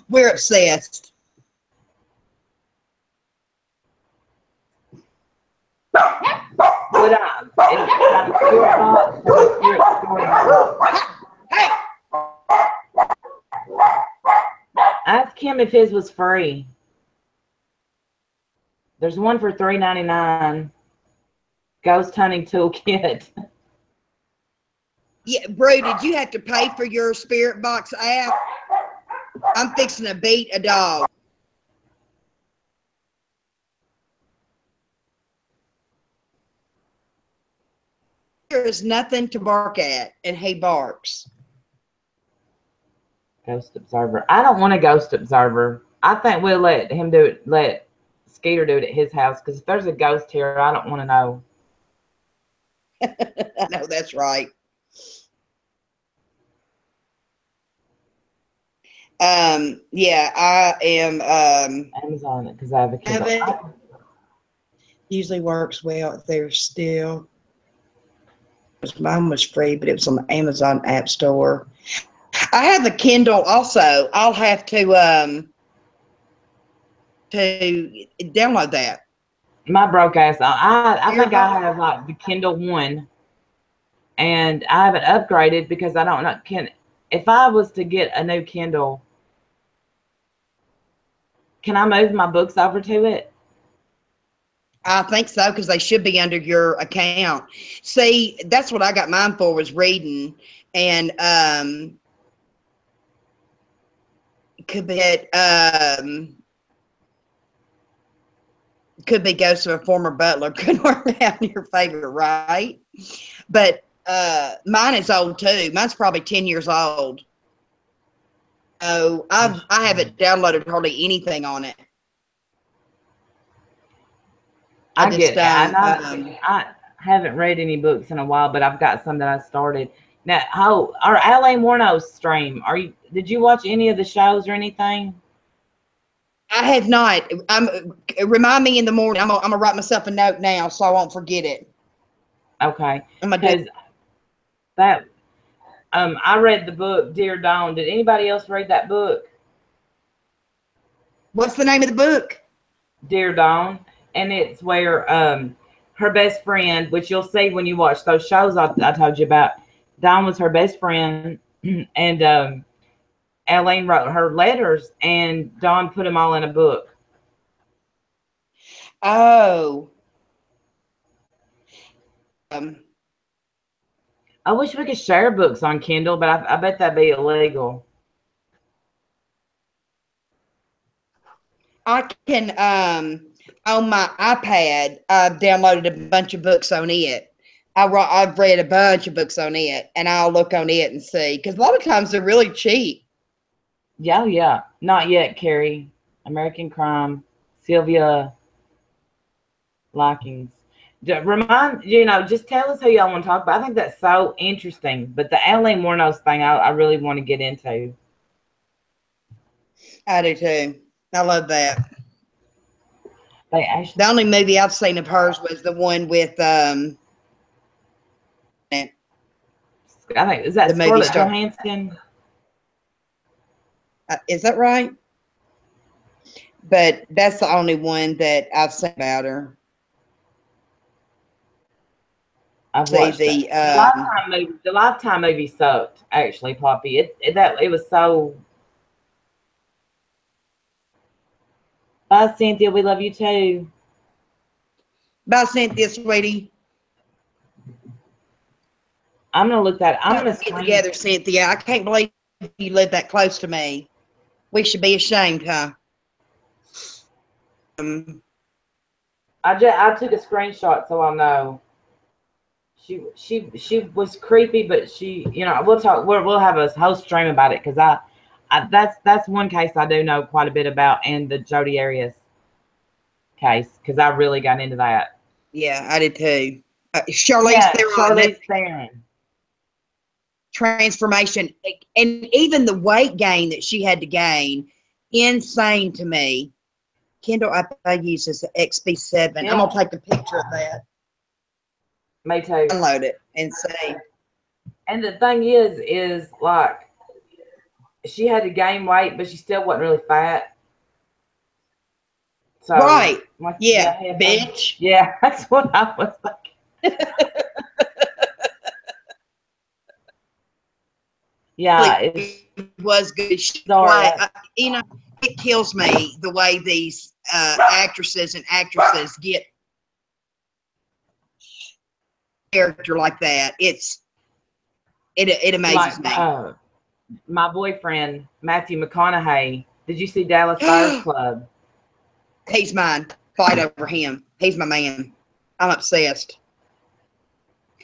We're obsessed. Would I? It's got a spirit box and a spirit storage box. Ask him if his was free. There's one for $3.99. Ghost hunting toolkit. Yeah, Brew, did you have to pay for your spirit box app? I'm fixing to beat a dog. There is nothing to bark at, and he barks. Ghost observer. I don't want a ghost observer. I think we'll let him do it. Let Skeeter do it at his house, because if there's a ghost here, I don't want to know. I know that's right. Yeah, I am. Amazon, because I have a Kindle. Usually works well there still. Mine was free, but it was on the Amazon App Store. I have a Kindle also. I'll have to download that. My broke ass. I think I have like the Kindle 1, and I haven't upgraded because I don't know. If I was to get a new Kindle, can I move my books over to it? I think so, because they should be under your account. See, that's what I got mine for, was reading, and could be Ghost of a Former Butler. Could work out in your favor, right? But mine is old too. Mine's probably 10 years old. Oh, I haven't downloaded hardly anything on it. I haven't read any books in a while, but I've got some that I started. Now, how our Alain Warno's stream? Are you? Did you watch any of the shows or anything? I have not. Remind me in the morning. I'm gonna write myself a note now so I won't forget it. Okay, I'm gonna do. because that I read the book Dear Dawn. Did anybody else read that book? What's the name of the book? Dear Dawn, and it's where her best friend, which you'll see when you watch those shows I told you about. Dawn was her best friend, and Elaine wrote her letters, and Dawn put them all in a book. Oh. I wish we could share books on Kindle, but I bet that'd be illegal. I can on my iPad. I've downloaded a bunch of books on it. I've read a bunch of books on it, and I'll look on it and see because a lot of times they're really cheap. Yeah, yeah. Not yet, Carrie. American Crime, Sylvia Likings. Remind, just tell us who y'all want to talk about. I think that's so interesting. But the Alain Mornos thing, I really want to get into. I do too. I love that. They actually, The only movie I've seen of hers was the one with I think, is that the movie Scarlett star. Johansson? Is that right? But that's the only one that I've seen about her. I've See watched it. The Lifetime movie sucked. Actually, Poppy, it was so. Bye, Cynthia. We love you too. Bye, Cynthia, sweetie. I'm gonna look that. I'm gonna Get together, Cynthia. I can't believe you live that close to me. We should be ashamed, huh? I took a screenshot so I'll know. She was creepy, but we'll talk. We'll have a whole stream about it because that's one case I do know quite a bit about, and the Jodi Arias case because I really got into that. Yeah, I did too. Charlize Yeah, Theron. Charlize Theron. Transformation, and even the weight gain that she had to gain, insane to me. Kendall, I use this XB7. Yeah. I'm gonna take a picture of that. Me too. Download it and see. And the thing is like she had to gain weight, but she still wasn't really fat. So Right. like, Yeah, bitch. Yeah, that's what I was like. Yeah, it was good. Sorry. It kills me the way these actresses and actresses get character like that. It amazes me. My boyfriend Matthew McConaughey. Did you see Dallas Buyers Club? He's mine. Fight over him. He's my man. I'm obsessed.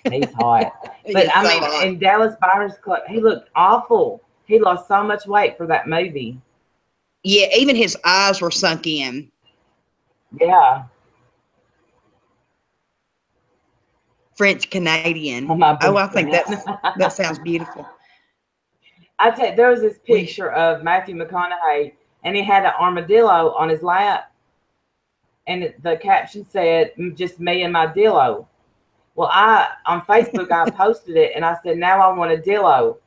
He's hot. But I mean, hot. In Dallas Buyers Club, he looked awful. He lost so much weight for that movie. Yeah, even his eyes were sunk in. Yeah. French Canadian. Oh, I think that sounds beautiful. I tell you, there was this picture of Matthew McConaughey, and he had an armadillo on his lap, and the caption said, "Just me and my dillo." Well, on Facebook I posted it, and I said, "Now I want a dillo."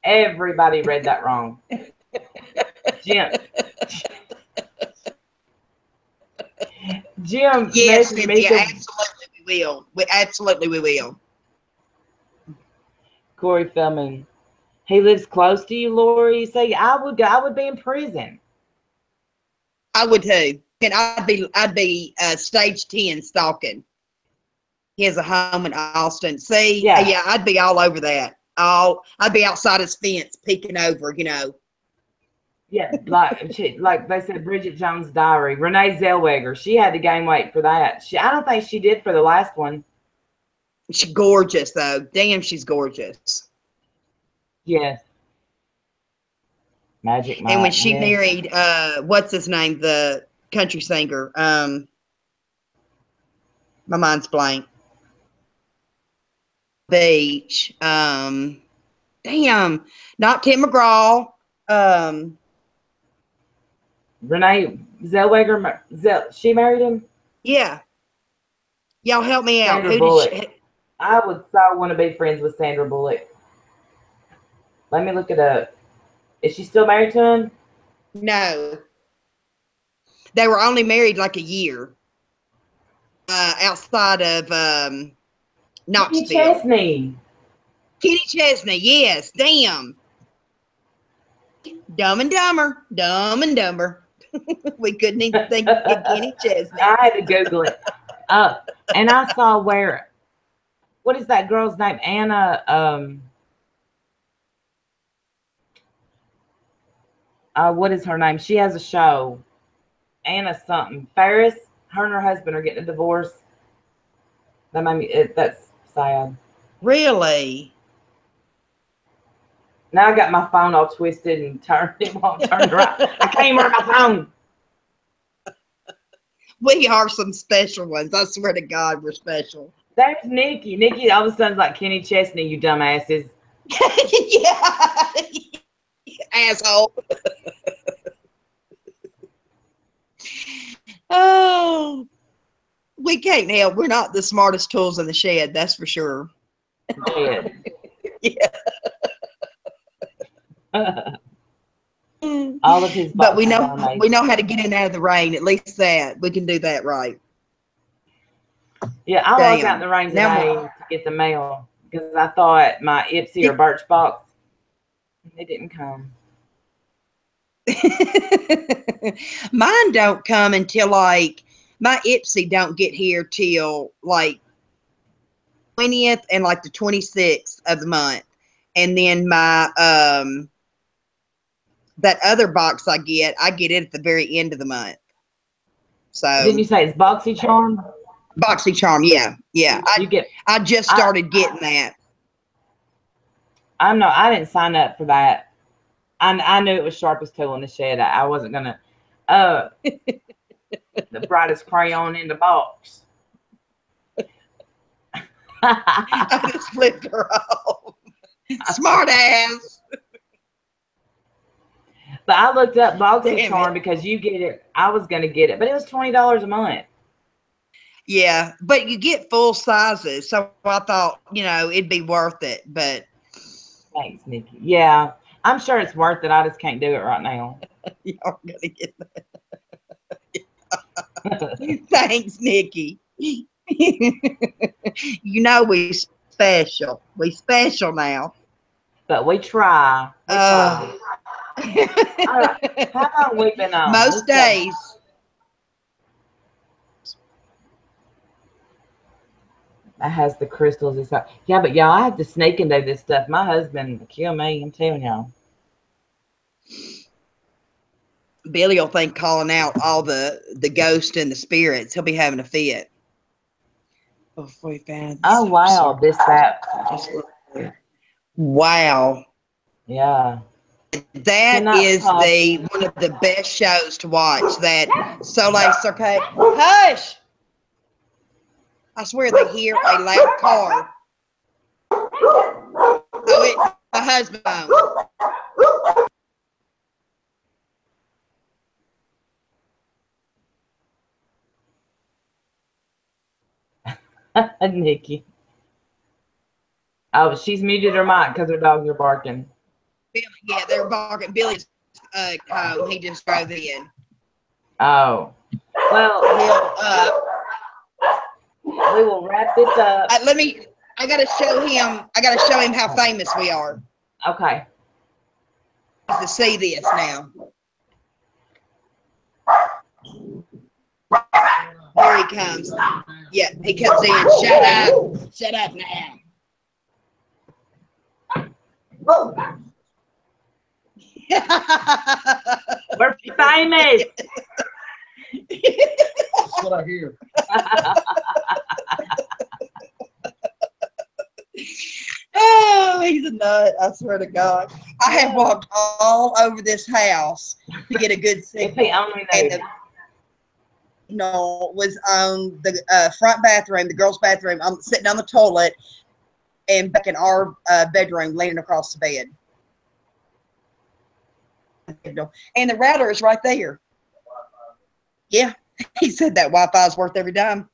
Everybody read that wrong. Jim. Yes, Cynthia, absolutely we will. Absolutely we will. Corey Feldman. He lives close to you, Lori. Say I would be in prison. I would too. And I'd be stage 10 stalking. He has a home in Austin. See, yeah, I'd be all over that. I'd be outside his fence peeking over, Yeah, like they said, Bridget Jones' Diary. Renee Zellweger, she had to gain weight for that. I don't think she did for the last one. She's gorgeous, though. Damn, she's gorgeous. Yes. Magic Mike. And when she married, what's his name, the country singer? My mind's blank. Beach. Damn, not Tim McGraw. Renee Zellweger, she married him. Yeah, y'all help me out. Sandra Who did Bullock. she? I would so want to be friends with Sandra Bullock. Let me look it up. Is she still married to him? No, they were only married like a year. Outside of Kenny Knoxville. Chesney. Kenny Chesney, yes. Damn. Dumb and Dumber. Dumb and Dumber. We couldn't even think of Kenny Chesney. I had to Google it. And I saw where, what is that girl's name? Anna, what is her name? She has a show. Anna something. Ferris, her and her husband are getting a divorce. That made me, that's sad. Really? Now I got my phone all twisted and turned, it won't turn around. I can't even work my phone. We are some special ones. I swear to God, we're special. There's Nikki. Nikki all of a sudden's like Kenny Chesney, you dumbasses. Yeah. Asshole. Oh, we can't help. We're not the smartest tools in the shed, that's for sure. Dead. Yeah. All of his But we boxes know how to get in and out of the rain. At least that we can do that right. Yeah, I walked out in Damn. the rain Now today to get the mail because I thought my Ipsy or Birchbox, they didn't come. Mine don't come until like my Ipsy don't get here till like 20th and like the 26th of the month, and then my that other box I get it at the very end of the month. So Didn't you say it's BoxyCharm? BoxyCharm, yeah. You get. I just started getting that. I didn't sign up for that. I knew it was sharpest tool in the shed. I wasn't gonna. The brightest crayon in the box. I just flipped her off. Smart ass. But I looked up BoxyCharm because you get it. I was gonna get it, but it was $20 a month. Yeah, but you get full sizes, so I thought it'd be worth it. But Thanks, Nikki. Yeah, I'm sure it's worth it. I just can't do it right now. y'all gonna get that. Thanks, Nikki. We special. We special now. But we try. We try. All right. How long we been on? Most days. That has the crystals inside. Yeah, but y'all, I have to sneak into this stuff. My husband will kill me. I'm telling y'all. Billy will think calling out all the ghosts and the spirits. He'll be having a fit. Before we found. Oh wow, that. Wow. Yeah. That is one of the best shows to watch. That Soleil Cirque. Hush! I swear they hear a loud car. Oh, it's my husband. Nikki. Oh, she's muted her mic because her dogs are barking. Billy, yeah, they're barking. Billy's he just drove in. Oh. Well, we will wrap this up. I gotta show him how famous we are. Okay. To see this now. Here he comes. Yeah, he comes in. Shut up. Shut up now. We're famous. That's what I hear. Oh, he's a nut. I swear to God. I have walked all over this house to get a good signal. If he only knew. Was on the front bathroom, the girls' bathroom. I'm sitting on the toilet, and back in our bedroom, laying across the bed. And the router is right there. Yeah, he said that Wi-Fi is worth every dime.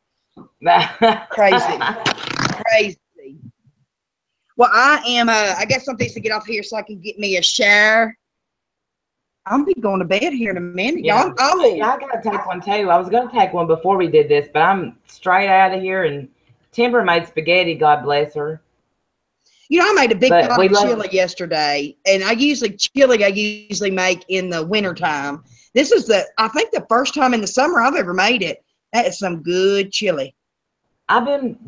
Crazy, crazy. Well, I am. I guess I'm fixing to get off here so I can get me a shower. I'll be going to bed here in a minute. Yeah. Oh, Yeah, I gotta take one too. I was gonna take one before we did this, but I'm straight out of here. And Timber made spaghetti. God bless her. you know, I made a big But pot we of love. chili yesterday, and I usually make in the wintertime. This is I think the first time in the summer I've ever made it. That is some good chili.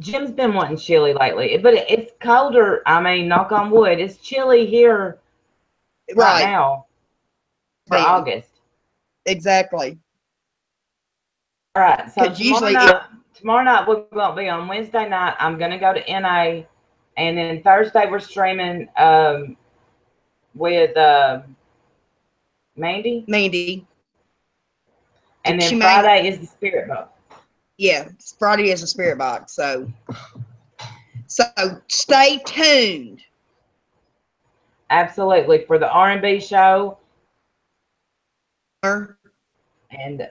Jim's been wanting chili lately, but it's colder. I mean, knock on wood, it's chilly here right Right. now for Man, August. exactly. All right, so Because usually, tomorrow night we're gonna be on Wednesday night. I'm gonna go to NA, and then Thursday we're streaming with Mandy, and she then made, Friday is the Spirit Book. yeah, Friday is a spirit box. So stay tuned. Absolutely, for the R&B show. And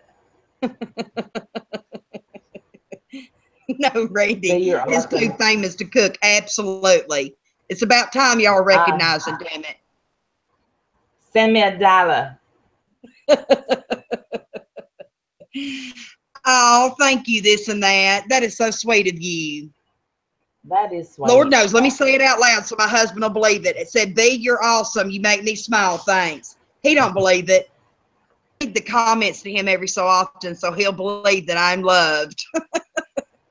No, Randy is awesome. too famous to cook. Absolutely. It's about time y'all recognize him, damn it. Send me $1. Oh, thank you, this and that. That is so sweet of you. That is sweet. Lord knows, let me say it out loud so my husband will believe it. It said, B, you're awesome. You make me smile. Thanks. He don't believe it. I read the comments to him every so often, so he'll believe that I'm loved.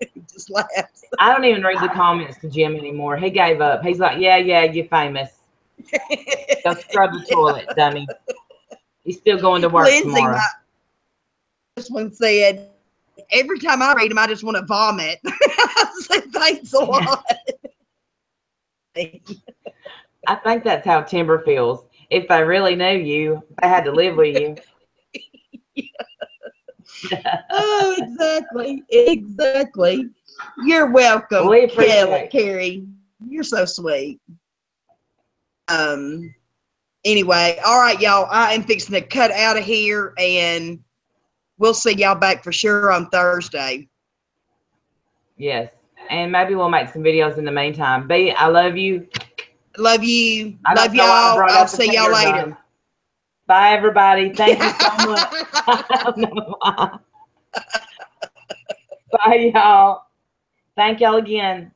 He just laughs. I don't even read the comments to Jim anymore. He gave up. He's like, yeah, you're famous. Go scrub the toilet, dummy. He's still going to work Lindsay, tomorrow. This one said, every time I read them, I just want to vomit. I said, thanks a lot. I think that's how Timber feels. If they really knew you, they had to live with you. Oh, exactly. Exactly. You're welcome, We appreciate Carrie. You're so sweet. Anyway, all right, y'all. I am fixing to cut out of here, and we'll see y'all back for sure on Thursday. Yes. And maybe we'll make some videos in the meantime. B, I love you. Love you. I Love don't know why I y'all. brought I'll up the see y'all finger later. guns. Bye, everybody. Thank you so much. I don't know why. Bye, y'all. Thank y'all again.